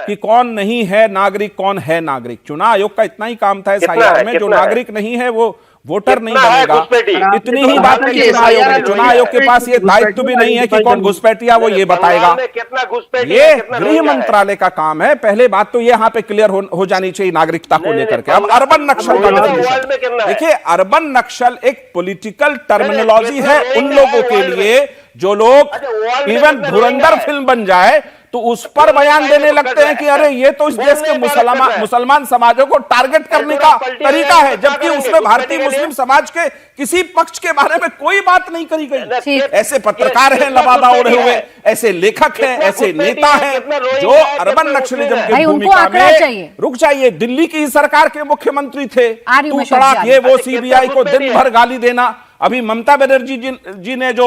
F: कि कौन नहीं है नागरिक, कौन है नागरिक। चुनाव आयोग का इतना ही काम था SIR में, जो नागरिक नहीं है वो वोटर नहीं बनेगा। इतनी ही बात की चुनाव आयोग के पास ये दायित्व भी नहीं है कि कौन घुसपैठिया वो ये बताएगा। ये गृह मंत्रालय का काम है। पहले बात तो ये यहाँ पे क्लियर हो जानी चाहिए नागरिकता को लेकर के। अब अर्बन नक्सल का देखिए, अर्बन नक्सल एक पॉलिटिकल टर्मिनोलॉजी है उन लोगों के लिए जो लोग इवन धुरंधर फिल्म बन जाए तो उस पर बयान देने लगते हैं कि अरे ये तो इस देश के मुसलमान समाजों को टारगेट करने का तरीका है, जबकि उसमें भारतीय मुस्लिम समाज के किसी पक्ष के बारे में कोई बात नहीं करी गई। ऐसे पत्रकार हैं लबादा ओढ़े हुए, ऐसे लेखक हैं, ऐसे नेता हैं जो अर्बन नक्सलिज्म की भूमिका में रुक जाइए। दिल्ली की सरकार के मुख्यमंत्री थे, तू तड़ाक ये वो CBI को दिन भर गाली देना। अभी ममता बनर्जी जी ने जो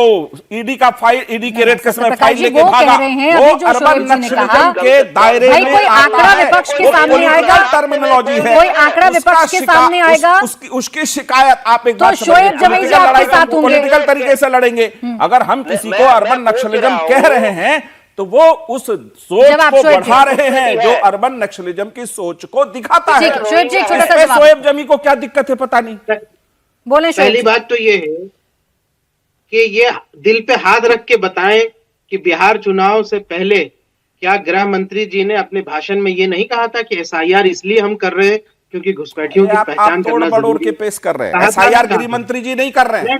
F: ईडी का फाइल, ईडी के रेड केस में
A: प्रकाश
F: फाइल
A: जी,
F: लेके
A: वो
F: भागा,
A: कह रहे हैं
F: वो
A: अभी जो
F: अर्बन
A: शोएब जी ने
F: नक्सलिज्म
A: कहा,
F: के दायरे
A: भाई
F: में
A: कोई
F: आता
A: आंकड़ा
F: है।
A: विपक्ष के
F: वो
A: सामने
F: political
A: आएगा,
F: टर्मिनोलॉजी है,
A: कोई आंकड़ा विपक्ष के सामने आएगा,
F: उसकी शिकायत आप एक
A: तो
F: बात
A: शोएब जमीन जी आपके साथ होंगे।
F: पॉलिटिकल तरीके से लड़ेंगे। अगर हम किसी को अर्बन नक्सलिज्म कह रहे हैं तो वो उस सोच को बढ़ा रहे हैं जो अर्बन नक्सलिज्म की सोच को दिखाता है।
A: शोएब जी, एक छोटा सा
F: इसमें
A: जवाब।
F: शोएब जमी को क्या दिक्कत है पता नहीं।
A: बोले शोएब
G: पहली
A: जी।
G: बात तो ये है कि ये दिल पे हाथ रख के बताएं कि बिहार चुनाव से पहले क्या गृह मंत्री जी ने अपने भाषण में ये नहीं कहा था कि एसआईआर इसलिए हम कर रहे हैं क्योंकि घुसपैठियों की
F: आप
G: पहचान
F: तोड़
G: करना
F: मड़ोड़
G: जरूरी
F: के
G: है।
F: पेश कर रहे हैं।
G: कहा था
F: एसआईआर
G: ना,
F: गृह मंत्री जी नहीं कर रहे हैं।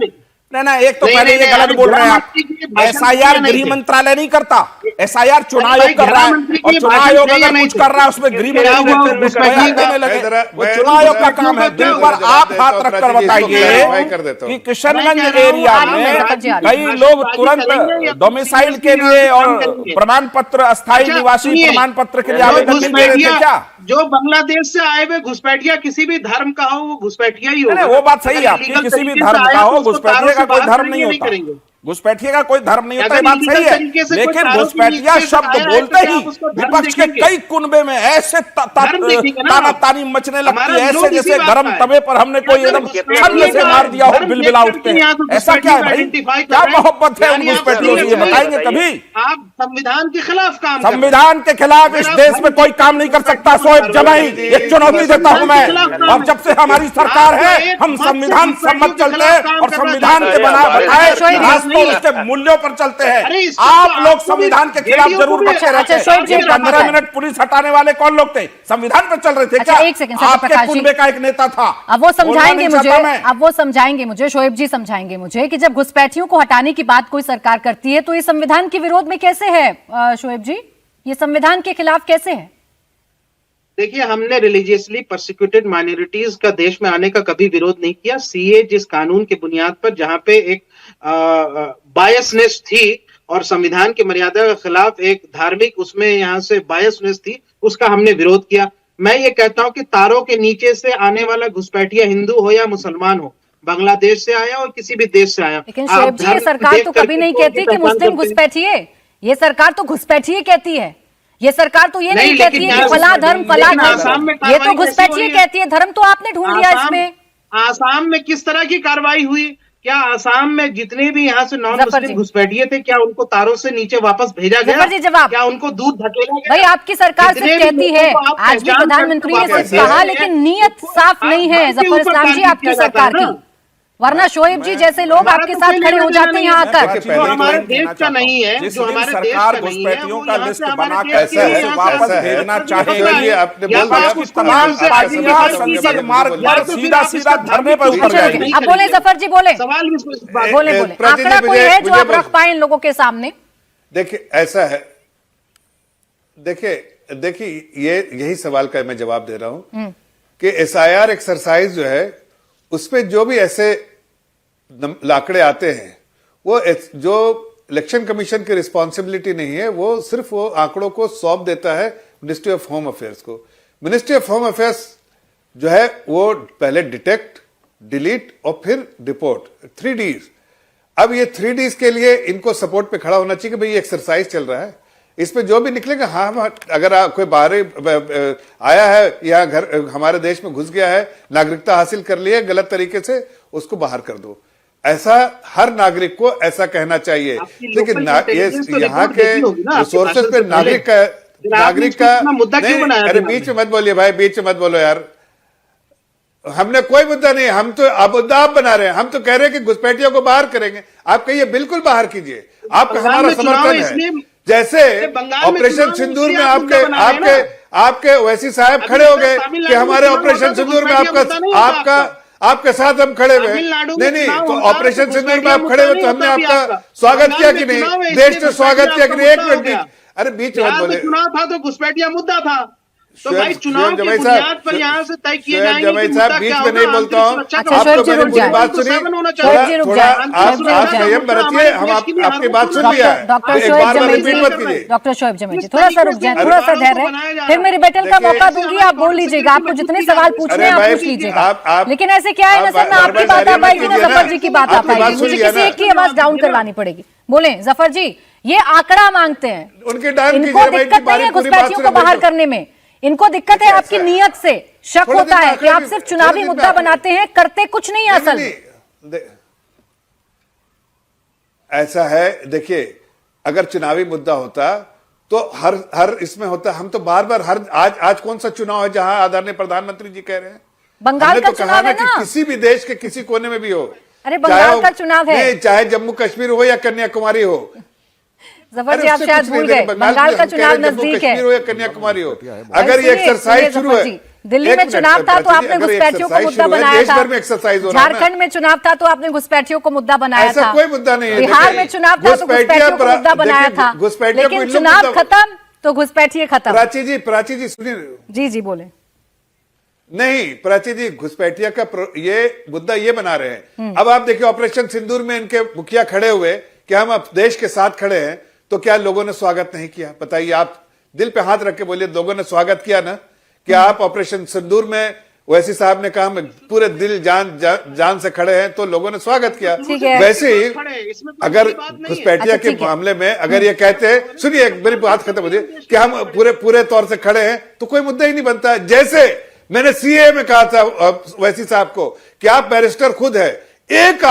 G: नहीं,
F: ना एक तो
G: नहीं,
F: पहले
G: नहीं,
F: ये गलत
G: नहीं,
F: बोल रहे हैं
G: गृह
F: आप।
G: मंत्री के भाषण
F: एसआईआर
G: नहीं
F: गृह
G: थे।
F: मंत्रालय नहीं करता, एसआईआर चुनाव
G: भाई,
F: आयोग कर रहा
G: गृह मंत्री
F: है। और
G: के
F: चुनाव
G: भाषण
F: आयोग
G: थे या
F: अगर
G: नहीं
F: कुछ
G: थे?
F: कर रहा है उसमें गृह
G: क्या
F: मंत्री
G: हुआ
F: ने
G: घुसपैठियों का?
F: देने लगे। वो
D: मैं
F: चुनाव आयोग का काम है। दिल पर आप
D: जवाब
F: हाथ
D: देता हूं,
F: रखकर
D: प्राची जी, इसको clarify कर
F: बताइए
D: देता हूं।
F: कि किशनगंज
G: मैं कह रहा हूं,
F: एरिया
G: आप
F: में
G: लोग
F: कई लोग तुरंत डोमिसाइल के लिए और प्रमाण पत्र, अस्थायी
G: अच्छा,
F: निवासी
G: सुनिए,
F: प्रमाण पत्र के लिए
G: जो
F: आवेदन नहीं दे रहे थे क्या?
G: जो बांग्लादेश से आए हुए घुसपैठिया किसी भी धर्म का हो वो घुसपैठिया ही होगा।
F: नहीं, वो बात सही है
G: अगर
F: आपकी,
G: illegal
F: किसी भी
G: तरीके से
F: धर्म
G: आया
F: का
G: तो
F: हो,
G: उसको
F: घुसपैठिए
G: तारों
F: का
G: से
F: कोई
G: बाहर
F: धर्म
G: करेंगे,
F: नहीं होता।
G: करेंगे।
F: घुसपैठिए का कोई धर्म नहीं होता, ये
G: अगर
F: बात
G: illegal
F: सही है।
G: तरीके से कोई
F: लेकिन
G: तारों के
F: घुसपैठिया
G: नीचे से
F: शब्द
G: आया है,
F: बोलते
G: तो
F: ही
G: आप उसको धर्म
F: विपक्ष के
G: देखेंगे।
F: कई कुनबे में ऐसे
G: देखेंगे ना।
F: ताना तानी मचने लगती
G: हमारा
F: है, ऐसे
G: विरोध
F: जैसे
G: इसी बात
F: गर्म
G: का है।
F: तवे पर हमने कोई
G: अगर
F: एकदम
G: घुसपैठिए
F: छल्ले से
G: का
F: मार दिया हो,
G: धर्म
F: बिलबिला
G: देख
F: उठते
G: करके यहाँ
F: हैं।
G: तो
F: ऐसा क्या है भाई?
G: identify कर
F: क्या
G: रहे हैं।
F: मोहब्बत है उन
G: यानी आप
F: घुसपैठियों से, ये
G: seriously
F: बताएंगे कभी?
G: आप संविधान के खिलाफ काम कर रहे हैं।
F: संविधान के खिलाफ इस देश में कोई काम नहीं कर सकता। शोएब जमाई, ये चुनौती देता हूं मैं। और जब से हमारी सरकार है हम संविधान सम्मत चलते हैं और संविधान के बताए रास्तों उसके मूल्यों पर चलते हैं। आप लोग संविधान के खिलाफ जरूर बच्चे रहते हैं।
A: शोएब जी,
F: 15 मिनट पुलिस हटाने वाले कौन लोग थे? संविधान पर चल रहे थे
A: अच्छा,
F: क्या?
A: एक सेकंड, सर,
F: आपके
A: प्रकाश जी।
F: कुनबे का एक नेता था।
A: अब वो
F: बोलना
A: समझाएंगे
F: नहीं
A: मुझे,
F: चाहता मैं।
A: अब वो समझाएंगे मुझे, शोएब जी समझाएंगे मुझे कि जब घुसपैठियों को हटाने की बात कोई सरकार करती है तो ये संविधान के विरोध में कैसे है? शोएब जी, ये संविधान के खिलाफ कैसे है?
G: देखिए, हमने रिलीजियसली परसिक्यूटेड माइनॉरिटीज का देश में आने का कभी विरोध नहीं किया। सीए जिस कानून के बुनियाद पर जहां पे एक बायसनेस थी और संविधान की मर्यादा के खिलाफ एक धार्मिक उसमें यहां से बायसनेस थी, उसका हमने विरोध किया। मैं ये कहता हूं कि तारों के नीचे से आने वाला घुसपैठिया हिंदू हो या मुसलमान हो, बांग्लादेश से आया और किसी भी देश से आया,
A: लेकिन शोएब जी, ये सरकार तो कभी नहीं कहती कि मुस्लिम घुसपैठिए। ये सरकार तो घुसपैठिए कहती है। ये सरकार तो ये नहीं कहती है कि फला धर्म फला धर्म, ये तो घुसपैठिए कहती है। धर्म तो आपने ढूंढ लिया इसमें।
G: आसाम में किस तरह की कार्रवाई हुई? क्या आसाम में जितने भी यहाँ से नॉन
A: जफर जी।
G: मुस्लिम घुसपैठिए थे, क्या उनको तारों से नीचे वापस भेजा गया?
A: जफर जी, जवाब।
G: क्या उनको दूध धकेला गया?
A: भाई आपकी सरकार
G: जितने
A: सिर्फ
G: भी
A: कहती
G: लोगों
A: है,
G: को आप
A: आज भी
G: पहचान
A: प्रधानमंत्री ने
G: करते
A: सिर्फ
G: हो,
A: कहा,
G: कैसे
A: लेकिन
G: है?
A: नीयत साफ नहीं है।
G: आपके
A: जफर
G: ऊपर
A: इस्लाम जी,
G: टारगेट
A: आपकी
G: किया जाता
A: सरकार
G: है
A: की,
G: ना।
A: वरना शोएब जी जैसे लोग
G: हमारा
A: आपके
G: तो
A: साथ
G: कोई
A: खड़े हो
G: लेना
A: जाते हैं यहाँ
G: देना
A: आकर।
G: जो हमारे देश का नहीं है,
F: जिस
G: जो
F: दिन
G: हमारे देश
F: सरकार
G: का नहीं है,
F: घुसपैठियों
G: वो
F: का
G: यहाँ
F: लिस्ट
G: से हमारे
F: बनाकर
G: देश के लिए
F: ऐसे
G: यहाँ से
F: वापस
G: ऐसा है।
F: भेजना
G: तो
F: चाहे,
G: बताइए,
D: आपने
G: या
D: बोल
G: तो
D: दिया,
G: आप उसको
F: तमाम
G: यहाँ से
F: पार्टियां
G: identify
F: संसद
G: कीजिए,
F: मार्ग
G: या
F: पर
G: तो फिर
F: सीधा
G: आप
F: सीधा
G: इसका
F: धरने पर
G: धर्म
F: उतर
G: की
F: जाएंगे।
A: अब बोले जफर जी, बोले
G: सवाल भी इस बात-
A: बोले बोले
D: प्राची जी,
A: आंकड़ा कोई है जो
D: मुझे
A: आप रख पाए इन लोगों के सामने?
D: देखिए ऐसा है, देखिए ये यही सवाल का मैं जवाब दे रहा हूं कि एसआईआर एक्सरसाइज जो है उसमें जो भी ऐसे लाकड़े आते हैं वो जो इलेक्शन कमीशन की रिस्पॉन्सिबिलिटी नहीं है, वो सिर्फ वो आंकड़ों को सौंप देता है मिनिस्ट्री ऑफ होम अफेयर्स को। मिनिस्ट्री ऑफ होम अफेयर्स जो है वो पहले डिटेक्ट, डिलीट और फिर रिपोर्ट, 3Ds। अब ये 3Ds के लिए इनको सपोर्ट पे खड़ा होना चाहिए कि भाई ये एक्सरसाइज चल रहा है, इस पे जो भी निकलेगा, हाँ अगर कोई बाहर आया है या घर हमारे देश में घुस गया है, नागरिकता हासिल कर ली है गलत तरीके से, उसको बाहर कर दो। ऐसा हर नागरिक को ऐसा कहना चाहिए। लेकिन ये यहाँ के रिसोर्सेज पे नागरिक का
G: मुद्दा क्यों बनाया?
D: अरे बीच में मत बोलिए भाई, बीच में मत बोलो यार। हमने कोई मुद्दा नहीं, हम तो अब मुद्दा आप बना रहे हैं। हम तो कह रहे हैं कि घुसपैठियों को बाहर करेंगे। आप कहिए बिल्कुल बाहर कीजिए, आपका हमारा समर्थन है। जैसे ऑपरेशन सिंदूर में आपके ओवैसी साहब खड़े हो गए कि हमारे ऑपरेशन सिंदूर में आपके साथ हम खड़े हुए। नहीं, तो ऑपरेशन सिंदूर में आप खड़े हुए तो हमने आपका स्वागत किया कि नहीं? देश ने स्वागत किया कि नहीं? एक मिनट, अरे बीच मत बोले।
G: चुनाव था तो घुसपैठिया मुद्दा था। तो भाई चुनाव के बुनियाद पर यहाँ से तय किए जाएंगे कि
D: साहब बीच में नहीं बोलता हूँ, आप तो मेरी पूरी बात सुनिए, थोड़ा आप संयम बरतिए, हम आपकी बात सुन लिया है,
A: डॉक्टर
D: एक बार बार रिपीट मत कीजिए।
A: डॉक्टर शोएब जमील जी थोड़ा सा रुक जाए, थोड़ा सा धैर्य, फिर मैं रिबेटल का मौका दूंगी, आप बोल लीजिएगा, आपको जितने सवाल पूछने हैं आप पूछ लीजिएगा, लेकिन ऐसे क्या है ना सर, ना आपकी बात आ पाएगी ना जफर जी की बात आ पाएगी, मुझे किसी एक की आवाज डाउन करवानी पड़ेगी। बोले जफर जी, ये आंकड़ा मांगते हैं, इनको दिक्कत नहीं है घुसपैठियों को बाहर करने में, इनको दिक्कत है आपकी नीयत से, शक होता है कि आप सिर्फ चुनावी मुद्दा बनाते हैं, करते कुछ नहीं असल।
D: ऐसा है, देखिए अगर चुनावी मुद्दा होता तो हर इसमें होता, हम तो बार बार आज कौन सा चुनाव है जहां आदरणीय प्रधानमंत्री जी कह रहे हैं
A: बंगाल का चुनाव है ना,
D: किसी भी देश के किसी कोने में भी हो,
A: अरे बंगाल का चुनाव है,
D: चाहे जम्मू कश्मीर हो या कन्याकुमारी हो।
A: जफर जी आप शायद भूल गए, बंगाल का चुनाव नजदीक है,
D: हो या कन्याकुमारी हो, अगर ये एक्सरसाइज शुरू है,
A: दिल्ली में चुनाव था तो आपने घुसपैठियों को मुद्दा बनाया था, झारखंड में चुनाव था तो आपने घुसपैठियों को मुद्दा बनाया था,
D: कोई मुद्दा नहीं है,
A: बिहार में चुनाव था तो घुसपैठियों को मुद्दा बनाया था, लेकिन चुनाव खत्म तो घुसपैठिए खत्म।
D: प्राची जी सुनिए,
A: जी बोले।
D: नहीं प्राची जी, घुसपैठिया का ये मुद्दा ये बना रहे हैं। अब आप देखिए ऑपरेशन सिंदूर में इनके मुखिया खड़े हुए कि हम अब देश के साथ खड़े हैं, तो क्या लोगों ने स्वागत नहीं किया? बताइए, आप दिल पे हाथ रख के बोलिए, लोगों ने स्वागत किया ना कि आप ऑपरेशन सिंदूर में, वैसी साहब ने कहा हम पूरे दिल जान से खड़े हैं, तो लोगों ने स्वागत किया। वैसे ही अगर घुसपैठिया के मामले में अगर ये कहते, सुनिए मेरी बात खत्म हो जाए, कि हम पूरे तौर से खड़े हैं, तो कोई मुद्दा ही नहीं बनता। जैसे मैंने सीए में कहा था वैसी साहब को कि आप बैरिस्टर खुद है, एक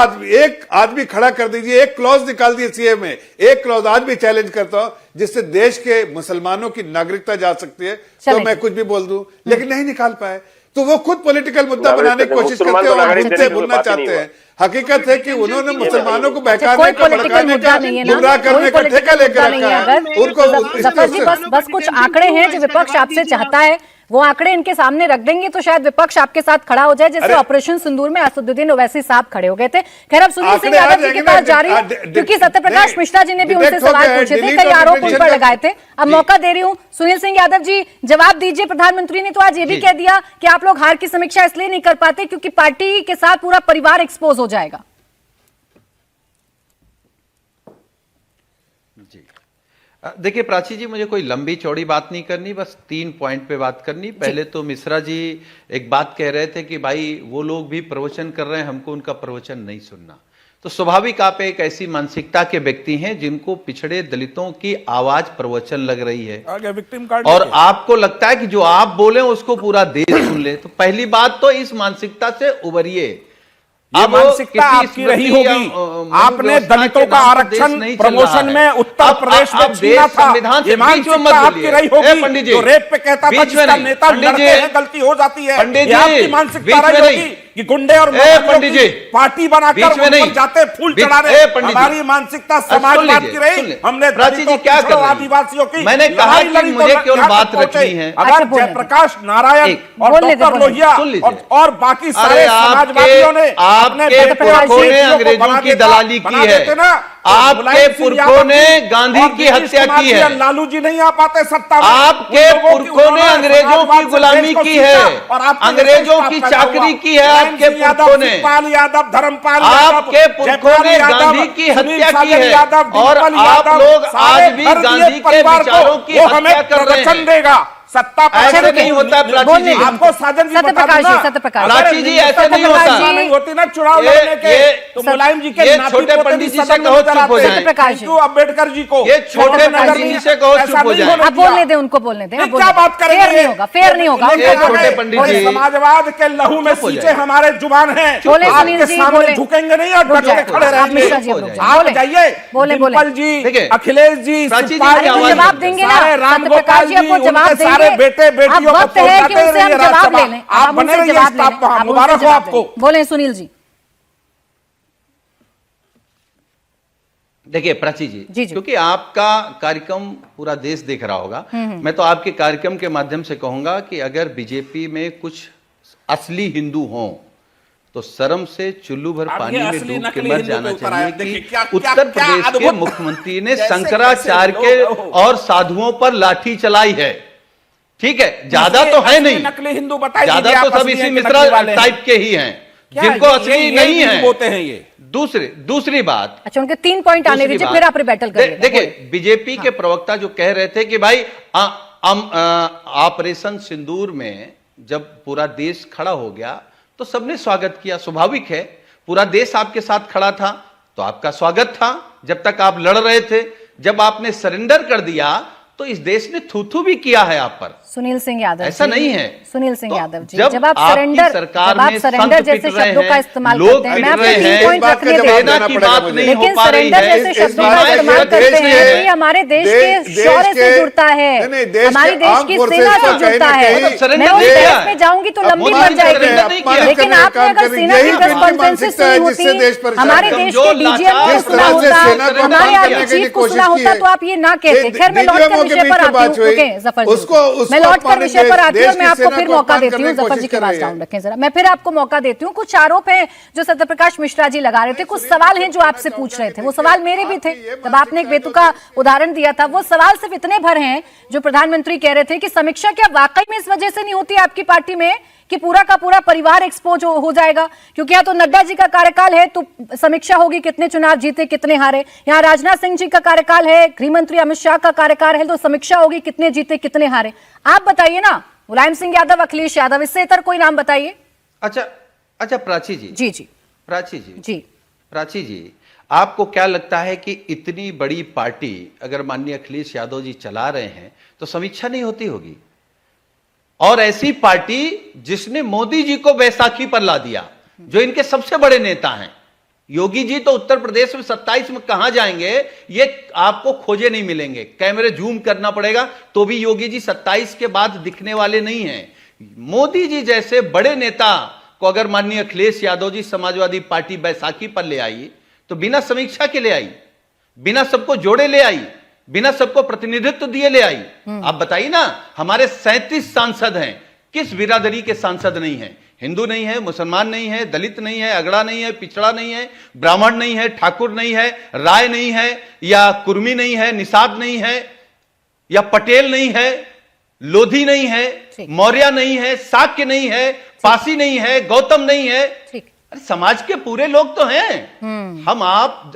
D: आदमी खड़ा कर दीजिए, एक क्लॉज निकाल दिए सीए में, एक क्लॉज आज भी चैलेंज करता हूं जिससे देश के मुसलमानों की नागरिकता जा सकती है, तो मैं कुछ भी बोल दूं, लेकिन नहीं निकाल पाए। तो वो खुद पॉलिटिकल मुद्दा बनाने की कोशिश करते हैं और मुद्दे भूलना चाहते हैं। हकीकत है कि उन्होंने मुसलमानों को बहकाने का, भड़काने का, गुमराह करने का ठेका लेकर रखा है उनको।
A: जफर जी बस कुछ आंकड़े हैं जो विपक्ष आपसे चाहता है, वो आंकड़े इनके सामने रख देंगे तो शायद विपक्ष आपके साथ खड़ा हो जाए, जैसे ऑपरेशन सिंदूर में असदुद्दीन ओवैसी साहब खड़े हो गए थे। खैर अब सुनील सिंह यादव जी के पास जा रही हूँ, क्योंकि सत्यप्रकाश मिश्रा जी ने भी उनसे सवाल पूछे थे, कई आरोप उन पर लगाए थे। अब मौका दे रही हूँ सुनील सिंह यादव जी, जवाब दीजिए। प्रधानमंत्री ने तो आज ये भी कह दिया कि आप लोग हार की समीक्षा इसलिए नहीं कर पाते क्योंकि पार्टी के साथ पूरा परिवार एक्सपोज हो जाएगा।
C: देखिए प्राची जी, मुझे कोई लंबी चौड़ी बात नहीं करनी, बस 3 पॉइंट पे बात करनी। पहले तो मिश्रा जी एक बात कह रहे थे कि भाई वो लोग भी प्रवचन कर रहे हैं, हमको उनका प्रवचन नहीं सुनना। तो स्वाभाविक आप एक ऐसी मानसिकता के व्यक्ति हैं जिनको पिछड़े दलितों की आवाज प्रवचन लग रही है, और आपको लगता है कि जो आप बोले उसको पूरा देश सुन ले। तो पहली बात तो इस मानसिकता से उभरिए।
F: अब मानसिकता आपकी रही होगी, आपने दलितों का आरक्षण प्रमोशन में उत्तर प्रदेश में छीना था, ये मानसिकता आपकी रही होगी। जो रेप पे कहता था जिसका नेता लड़ते हैं गलती हो जाती है, ये आपकी मानसिकता रही होगी कि गुंडे और पार्टी बनाकर ऊपर जाते फूल चढ़ाने। हमारी मानसिकता समाजवाद की रही, हमने दलितों क्या आदिवासियों की,
C: मैंने कहा कि मुझे केवल बात रखनी है।
F: अगर जयप्रकाश नारायण और डॉक्टर लोहिया और बाकी सारे समाजवादियों ने
C: आपके पुरखों ने अंग्रेजों की दलाली की है, आपके पुरखों ने गांधी की हत्या की है,
F: लालू जी नहीं आ पाते सत्ता में,
C: आपके पुरखों ने अंग्रेजों की गुलामी की है, अंग्रेजों की चाकरी की है आपके पुरखों ने,
F: यादव धर्मपाल,
C: आपके पुरखों ने गांधी की हत्या की है, और आप लोग आज भी गांधी के विचारों की हत्या कर रहे हैं।
F: सत्ता
C: ऐसे नहीं होता प्राची जी,
F: आपको साजन जी
C: प्राची जी ऐसे नहीं होता,
F: नहीं होती ना चुनाव लड़ने के, तो मुलायम जी के
C: छोटे पंडित जी से कहो चुप हो जाए,
F: अम्बेडकर जी को,
C: ये छोटे पंडित जी से कहो चुप हो जाए।
A: आप बोलने दें उनको, बोलने दें,
F: क्या बात करेंगे,
A: फेयर नहीं होगा, फेयर नहीं होगा।
C: छोटे पंडित जी,
F: समाजवाद के लहू में सींचे हमारे जुबान हैं, आपके सामने झुकेंगे नहीं और डट के खड़े रहेंगे। आप जाइए, डिम्पल जी, अखिलेश जी,
A: जवाब देंगे ना,
F: राम गोपाल जी, उनके सारे बेटे बेटियों को
A: है कि उनसे हम जवाब ले लें,
F: आप बने रहिए स्टाफ पर, मुबारक हो आपको।
A: बोले सुनील जी।
C: देखिए प्राची जी, क्योंकि आपका कार्यक्रम पूरा देश देख रहा होगा, मैं तो आपके कार्यक्रम के माध्यम से कहूंगा कि अगर बीजेपी में कुछ असली हिंदू हों तो शर्म से चुल्लू भर पानी में डूब के मर जाना चाहिए कि उत्तर प्रदेश के मुख्यमंत्री ने शंकराचार्य के और साधुओं पर लाठी चलाई है। ठीक है, ज्यादा तो है नहीं,
F: नकली हिंदू बताइए,
C: ज्यादा तो सब इसी मिश्रा टाइप के ही हैं जिनको असली नहीं है
F: होते हैं ये।
C: दूसरी बात,
A: अच्छा, उनके 3 पॉइंट आने दीजिए, फिर आप रिबैटल करिए।
C: देखिए, बीजेपी के प्रवक्ता जो कह रहे थे कि भाई ऑपरेशन सिंदूर में जब पूरा देश खड़ा हो गया तो सबने स्वागत किया, स्वाभाविक है, पूरा देश आपके साथ खड़ा था तो आपका स्वागत था जब तक आप लड़ रहे थे। जब आपने सरेंडर कर दिया तो इस देश ने थू भी किया है आप पर।
A: सुनील सिंह यादव,
C: ऐसा नहीं है।
A: सुनील सिंह
C: तो
A: यादव जी, जब आप सरेंडर जैसे शब्दों का इस्तेमाल करते हैं, मैं आपको 3 पॉइंट रखने दूंगी, लेकिन सरेंडर जैसे शब्दों का इस्तेमाल करते हैं तो ये हमारे देश के शौर्य से जुड़ता है, हमारी देश की सेना से जुड़ता है। मैं उस देश में जाऊंगी तो लंबी मर जाएगी, लेकिन आपने अगर सेना की प्रेस कॉन्फ्रेंसेस सुनी होती, हमारे देश के डीजीएम को सुना होता, हमारे आर्मी चीफ को सुना होता तो आप ये ना कहते। खैर, मैं लौट कर विषय पर आती हूँ। ओके जफर जी, मैं लौट कर विषय पर आती हूँ, मैं आपको फिर मौका देती हूँ। जफर जी की आवाज डाउन रखें जरा, मैं फिर आपको मौका देती हूँ। कुछ आरोप हैं जो सत्यप्रकाश मिश्रा जी लगा रहे थे, कुछ सवाल हैं जो आपसे पूछ रहे थे, वो सवाल मेरे भी थे जब आपने एक बेतुका उदाहरण दिया था। वो सवाल सिर्फ इतने भर हैं जो प्रधानमंत्री कह रहे थे कि समीक्षा क्या वाकई में इस वजह से नहीं होती आपकी पार्टी में कि पूरा का पूरा परिवार एक्सपोज हो जाएगा, क्योंकि यहाँ तो नड्डा जी का कार्यकाल है तो समीक्षा होगी कितने चुनाव जीते कितने हारे, यहाँ राजनाथ सिंह जी का कार्यकाल है, गृह मंत्री अमित शाह का कार्यकाल है तो समीक्षा होगी कितने जीते कितने हारे। आप बताइए ना, मुलायम सिंह यादव, अखिलेश यादव, इससे इतर कोई नाम बताइए।
C: अच्छा प्राची जी,
A: जी
C: प्राची जी, आपको क्या लगता है कि इतनी बड़ी पार्टी अगर माननीय अखिलेश यादव जी चला रहे हैं तो समीक्षा नहीं होती होगी? और ऐसी पार्टी जिसने मोदी जी को बैसाखी पर ला दिया, जो इनके सबसे बड़े नेता हैं, योगी जी तो उत्तर प्रदेश में 27 में कहां जाएंगे ये आपको खोजे नहीं मिलेंगे, कैमरे जूम करना पड़ेगा तो भी योगी जी 27 के बाद दिखने वाले नहीं हैं। मोदी जी जैसे बड़े नेता को अगर माननीय अखिलेश यादव जी समाजवादी पार्टी बैसाखी पर ले आई तो बिना समीक्षा के ले आई, बिना सबको जोड़े ले आई, बिना सबको प्रतिनिधित्व दिए ले आई। आप बताइए ना, हमारे 37 सांसद हैं, किस बिरादरी के सांसद नहीं हैं? हिंदू नहीं है, मुसलमान नहीं है, दलित नहीं है, अगड़ा नहीं है, पिछड़ा नहीं है, ब्राह्मण नहीं है, ठाकुर नहीं है, राय नहीं है, या कुर्मी नहीं है, निषाद नहीं है, या पटेल नहीं है, लोधी नहीं है, मौर्य नहीं है, शाक्य नहीं है, पासी नहीं है, गौतम नहीं है। अरे समाज के पूरे लोग तो हैं।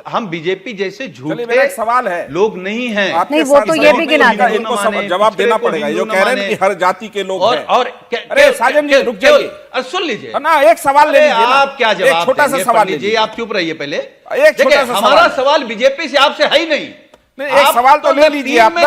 C: हम बीजेपी जैसे झूठे
F: सवाल है लोग
C: नहीं हैं।
A: नहीं, वो तो ये भी गिना दें,
F: इनको जवाब देना पड़ेगा। जो कह रहे हैं कि हर जाति के लोग हैं। और अरे साजन जी रुक जाइए,
C: सुन लीजिए
F: ना, एक सवाल ले लीजिए।
C: आप क्या जवाब,
F: एक छोटा सा सवाल लीजिए,
C: आप चुप रहिए पहले।
F: एक छोटा सा
C: हमारा सवाल बीजेपी से आपसे है ही नहीं।
F: एक सवाल तो ले लीजिए आप।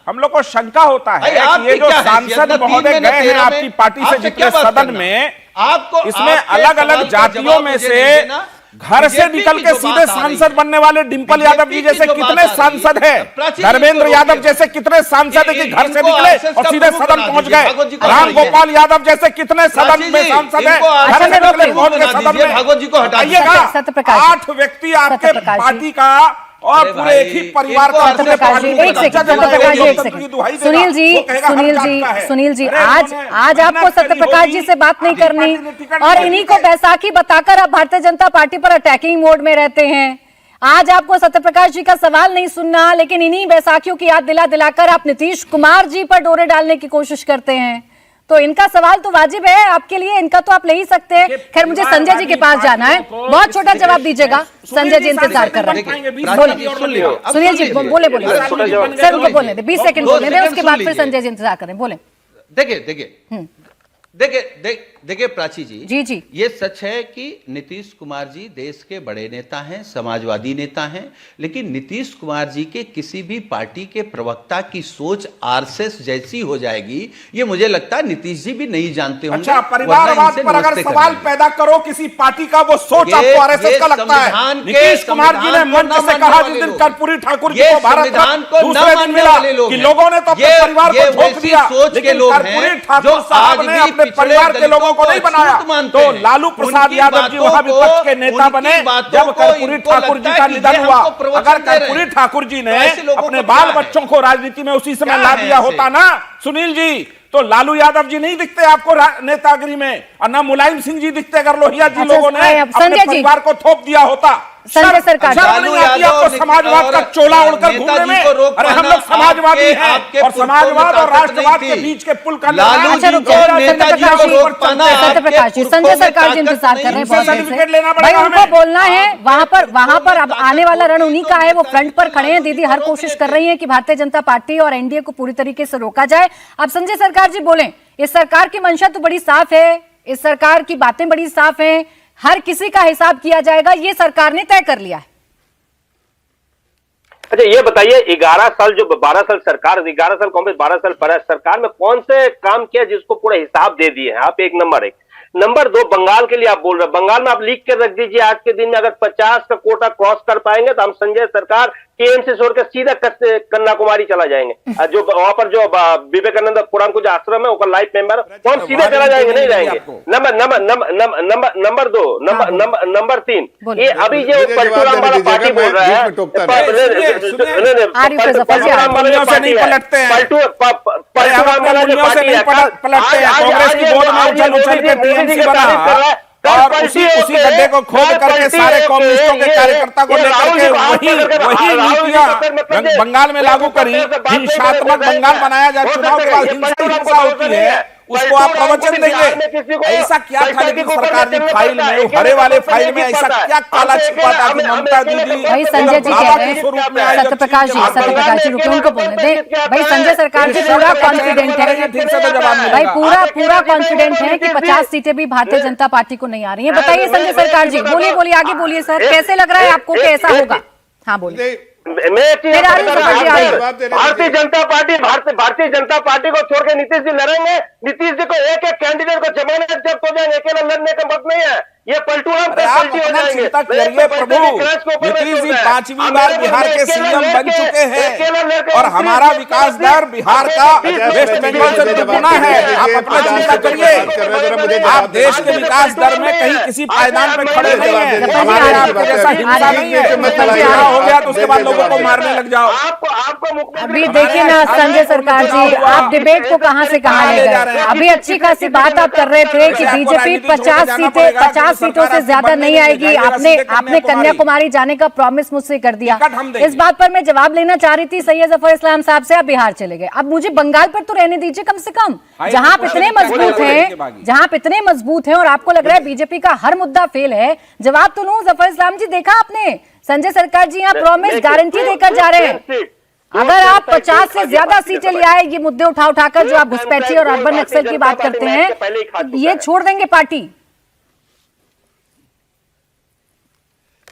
F: हम लोग को शंका होता है कि ये जो सांसद महोदय गए हैं आपकी पार्टी से जितने सदन में, आपको इसमें अलग अलग जातियों में से घर से निकल के सीधे सांसद बनने वाले डिंपल यादव जी जैसे कितने सांसद हैं, धर्मेंद्र यादव जैसे कितने सांसद हैं कि घर से निकले और सीधे सदन पहुंच गए, राम गोपाल यादव जैसे कितने सदन में सांसद हैं, घर से निकले पहुंच गए सदन में।
C: भागवत जी को
F: हटाइएगा, 8 व्यक्ति आपके पार्टी का और पूरे एक ही परिवार का।
A: सुनील जी, आज आपको सत्यप्रकाश जी से बात नहीं करनी और इन्हीं को बैसाखी बताकर आप भारतीय जनता पार्टी पर अटैकिंग मोड में रहते हैं। आज आपको सत्यप्रकाश जी का सवाल नहीं सुनना, लेकिन इन्हीं बैसाखियों की याद दिलाकर आप नीतीश कुमार जी पर डोरे डालने की कोशिश करते हैं। तो इनका सवाल तो वाजिब है आपके लिए, इनका तो आप ले ही सकते हैं। खैर, मुझे संजय जी के पास जाना है, बहुत छोटा जवाब दीजिएगा। संजय जी इंतजार कर रहे हैं। सुनील जी बोले सर, उनको बोलने दे, 20 सेकंड बोलने दे, उसके बाद फिर संजय जी इंतजार करें। बोले।
C: देखिए प्राची जी, ये सच है कि नीतीश कुमार जी देश के बड़े नेता हैं, समाजवादी नेता हैं, लेकिन नीतीश कुमार जी के किसी भी पार्टी के प्रवक्ता की सोच आरएसएस जैसी हो जाएगी, ये मुझे लगता है नीतीश जी भी नहीं जानते होंगे।
F: अच्छा, परिवारवाद पर अगर सवाल पैदा करो किसी पार्टी का, वो सोच आपको आरएसएस का लगता है? नीतीश कुमार जी ने मंच से कहा जिस दिन कर्पूरी ठाकुर जी को भारत रत्न दूसरे दिन मिला कि लोगों ने तो अपने परिवार को झोंक दिया, लेकिन कर्पूरी ठाकुर साहब ने अपने परिवार के लोगों को नहीं बनाया। तो लालू प्रसाद यादव जी वहां विपक्ष के नेता बने जब कर्पूरी ठाकुर जी का निधन हुआ। अगर कर्पूरी ठाकुर जी ने अपने बाल बच्चों को राजनीति में उसी समय ला दिया होता ना सुनील जी, तो लालू यादव जी नहीं दिखते आपको नेतागिरी में, और ना मुलायम सिंह जी दिखते अगर लोहिया जी लोगों ने अपने परिवार को थोप दिया होता।
A: संजय सरकार जी।
F: शर्म नहीं आती आपको समाजवाद का चोला ओढ़कर घूमने में? अरे हम लोग समाजवादी हैं और समाजवाद और राष्ट्रवाद के बीच के पुल का
A: सत्यप्रकाश जी, संजय सरकार जी इंतजार कर रहे हैं बहुत देर से। भाई उनको बोलना है, वहां पर अब आने वाला रण उन्हीं का है। वो फ्रंट पर खड़े हैं, दीदी हर कोशिश कर रही है कि भारतीय जनता पार्टी और एनडीए को पूरी तरीके से रोका जाए। अब संजय सरकार जी बोलें, इस सरकार की मंशा तो बड़ी साफ है, इस सरकार की बातें बड़ी साफ हैं, हर किसी का हिसाब किया जाएगा, ये सरकार ने तय कर लिया है।
E: अच्छा ये बताइए, 11 साल जो 12 साल सरकार, 11 साल कांग्रेस, 12 साल पर सरकार में कौन से काम किया जिसको पूरा हिसाब दे दिए हैं आप? एक नंबर। नंबर 2, बंगाल के लिए आप बोल रहे हैं, बंगाल में आप लिख के रख दीजिए आज के दिन में अगर 50 का कोटा क्रॉस कर पाएंगे तो हम संजय सरकार टीएमसी छोड़ के सीधा कन्याकुमारी चला जाएंगे। जो वहां पर जो विवेकानंद पुराण को जो आश्रम है उसका लाइफ मेंबर कौन सीधे चला जाएंगे? नहीं जाएंगे। नंबर 2, नंबर 3, ये अभी जो पलटूराम वाला पार्टी बोल रहा है,
F: और उसी गड्ढे को खोद करके सारे कम्युनिस्टों के कार्यकर्ता को लेकर के वही नीतियां बंगाल में लागू करी, हिंसात्मक बंगाल बनाया जाए, चुनाव के बाद हिंसा होती है, उसको आप प्रवचन देंगे? ऐसा क्या था लेकिन सरकार की फाइल में, हरे वाले फाइल में ऐसा क्या काला छिपा था कि ममता दीदी
A: भाई संजय जी कह रहे हैं, सत्यप्रकाश जी रुके, उनको बोलने दें। भाई संजय सरकार जी पूरा कॉन्फिडेंट है, भाई पूरा कॉन्फिडेंट है कि 50 सीटें भी भारतीय जनता पार्टी को नहीं आ रही है। बताइए संजय सरकार जी, बोलिए आगे बोलिए सर, कैसे लग रहा है आपको कि ऐसा होगा? हाँ बोलिए।
E: भारतीय जनता पार्टी को छोड़ के नीतीश जी लड़ेंगे। नीतीश जी को एक कैंडिडेट को जमानत जब्त हो जाएंगे, अकेला लड़ने का मत नहीं है। ये पलटूराम पे पलटी हो जाएंगे।
F: नीतीश जी 5वीं बार बिहार के सीएम बन चुके हैं और हमारा विकास दर बिहार का वेस्ट बंगाल से दुगुना है। आप अपना चिंता करिए, आप देश के विकास दर में कहीं किसी पायदान पे खड़े नहीं हैं। हमारे आपके जैसा हिंसा नहीं है, हो गया तो उसके बाद लोगों को मारने लग जाओ।
A: अभी देखिए ना संजय सरकार जी, आप डिबेट को कहां से कहां ले गए। अभी अच्छी खासी बात आप कर रहे थे कि बीजेपी 50 सीटों से ज्यादा नहीं आएगी। आपने कन्याकुमारी जाने का प्रॉमिस मुझसे कर दिया। इस बात पर मैं जवाब लेना चाह रही थी सैयद जफर इस्लाम साहब से। आप बिहार चले गए, अब मुझे बंगाल पर तो रहने दीजिए कम से कम, जहां आप इतने मजबूत हैं और आपको लग रहा है बीजेपी का हर मुद्दा फेल है। जवाब तो लूं जफर इस्लाम जी, देखा आपने संजय सरकार जी यहाँ प्रॉमिस गारंटी देकर जा रहे हैं। अगर आप 50 से ज्यादा सीटें ले आए, ये मुद्दे उठाकर जो आप घुसपैठी और अर्बन नक्सल की बात करते हैं, ये छोड़ देंगे पार्टी।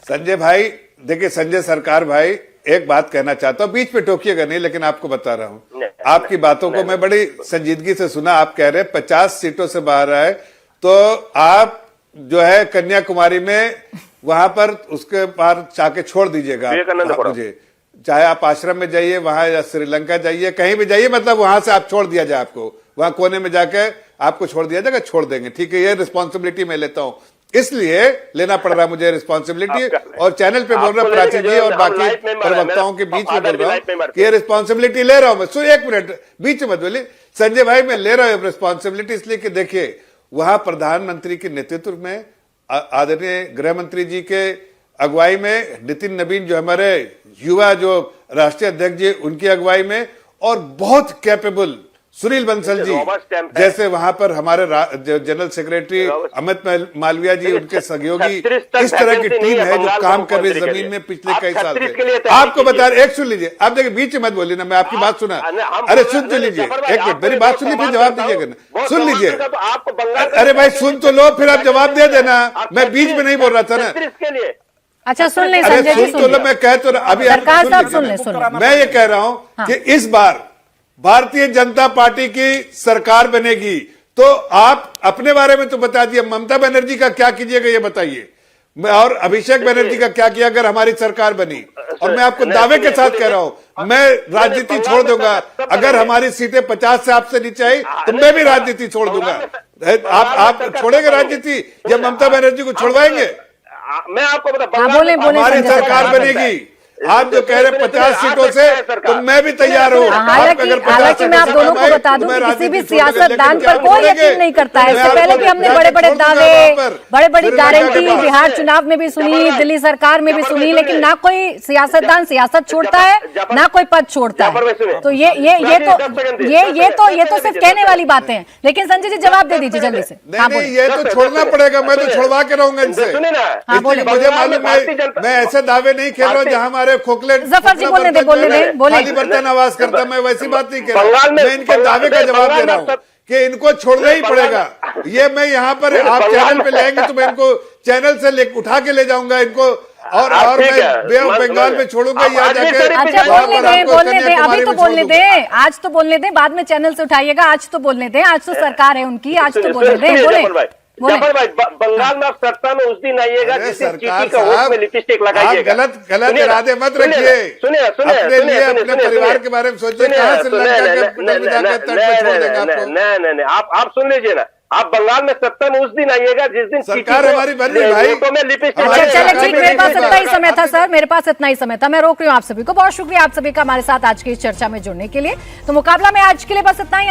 D: संजय भाई देखिए, संजय सरकार भाई एक बात कहना चाहता हूं, बीच में टोकिएगा नहीं, लेकिन आपको बता रहा हूं, आपकी बातों को मैं बड़ी संजीदगी से सुना। आप कह रहे हैं 50 सीटों से बाहर आए तो आप जो है कन्याकुमारी में वहां पर उसके पार जाके छोड़ दीजिएगा मुझे, चाहे आप आश्रम में जाइए वहां या श्रीलंका जाइए, कहीं भी जाइए, मतलब वहां से आप छोड़ दिया जाए, आपको वहां कोने में जाके आपको छोड़ दिया जाएगा, छोड़ देंगे, ठीक है। ये रिस्पॉन्सिबिलिटी मैं लेता हूं, इसलिए लेना पड़ रहा मुझे रिस्पॉन्सिबिलिटी, और चैनल पे बोल रहा हूं प्राची जी और बाकी प्रवक्ताओं के बीच में बोल रहा हूं कि ये रिस्पॉन्सिबिलिटी ले रहा हूं मैं। सुनिए एक मिनट, बीच में मत बोलिए संजय भाई, मैं ले रहा हूं रिस्पॉन्सिबिलिटी इसलिए कि देखिए वहां प्रधानमंत्री के नेतृत्व में, आदरणीय गृह मंत्री जी के अगुवाई में, नितिन नवीन जो हमारे युवा जो राष्ट्रीय अध्यक्ष जी उनकी अगुवाई में, और बहुत कैपेबल सुनील बंसल जी जैसे वहां पर हमारे जनरल सेक्रेटरी अमित मालविया जी, उनके सहयोगी, इस तरह की टीम है जो काम कर रही जमीन में पिछले कई साल से। आपको बता रहे, एक सुन लीजिए, आप देखिए बीच में मत बोलिए ना, मैं आपकी बात सुना, अरे सुन तो लीजिए, एक मिनट मेरी बात सुनिए फिर जवाब दीजिएगा ना, सुन लीजिए, अरे भाई सुन तो लो फिर आप जवाब दे देना, मैं बीच में नहीं बोल रहा था ना।
A: अच्छा सुन ले संजय जी,
D: सुन तो लो, मैं कह तो अभी
A: सरकार साहब सुन ले,
D: मैं ये कह रहा हूं कि इस बार भारतीय जनता पार्टी की सरकार बनेगी तो आप अपने बारे में तो बता दिए, ममता बनर्जी का क्या कीजिएगा ये बताइए, और अभिषेक बनर्जी का क्या किया अगर हमारी सरकार बनी। और मैं आपको दावे के साथ कह रहा हूं, मैं राजनीति छोड़ दूंगा अगर हमारी सीटें 50 से आपसे नीचे आई तो मैं भी राजनीति छोड़ दूंगा। आप छोड़ेंगे राजनीति या ममता बनर्जी को छोड़वाएंगे?
E: मैं आपको बता,
D: हमारी सरकार बनेगी, आप जो कह रहे 50 सीटों से, तो मैं भी तैयार हूँ।
A: हालांकि मैं आप दोनों को बता दूं कि किसी भी सियासतदान पर कोई यकीन नहीं करता है। इससे पहले भी हमने बड़े बड़े दावे, बड़े बड़ी गारंटी बिहार चुनाव में भी सुनी, दिल्ली सरकार में भी सुनी, लेकिन ना कोई सियासतदान सियासत छोड़ता है, ना कोई पद छोड़ता है। तो ये तो सिर्फ कहने वाली बातें हैं। लेकिन संजय जी जवाब दे दीजिए जल्दी से।
D: नहीं, ये तो छोड़ना पड़ेगा, मैं तो छोड़वा के रहूंगा इनसे। मुझे मालूम है, मैं ऐसे दावे नहीं खेल रहा हूँ जहाँ हमारे खोखले
A: जफर जी बोलने दे,
D: खाली बर्तन आवाज करता, मैं वैसी बात नहीं कह रहा। मैं इनके दावे का जवाब दे रहा हूँ कि इनको छोड़ना ही पड़ेगा। ये मैं यहाँ पर आप चैनल पे लाएंगे तो मैं इनको चैनल से उठा के ले जाऊंगा इनको, और मैं बे ऑफ बंगाल में छोड़ूंगा या जाके।
A: अच्छा बोलने दे, अभी तो बोलने दे, आज तो बोलने दे, बाद में चैनल से उठाइएगा। आज तो बोलने दे, आज तो सरकार है उनकी, आज तो बोलने दे।
E: जफर भाई, बंगाल में आप सत्ता में उस दिन आइएगा जिस दिन चीटी का वोट में लिपस्टिक लगाइएगा।
D: गलत इरादे मत रखिए, अपने लिए, अपने परिवार के बारे में सोचिए। कहां से
E: नहीं, आप सुन लीजिए ना, आप बंगाल में सत्ता में उस दिन आइएगा जिस दिन
D: सरकार हमारी बन रही भाई।
A: चलिए ठीक, मेरे पास इतना ही समय था सर, मेरे पास इतना ही समय था। मैं रोक रही हूँ आप सभी को। बहुत शुक्रिया आप सभी का हमारे साथ आज की इस चर्चा में जुड़ने के लिए। तो मुकाबला में आज के लिए बस इतना ही।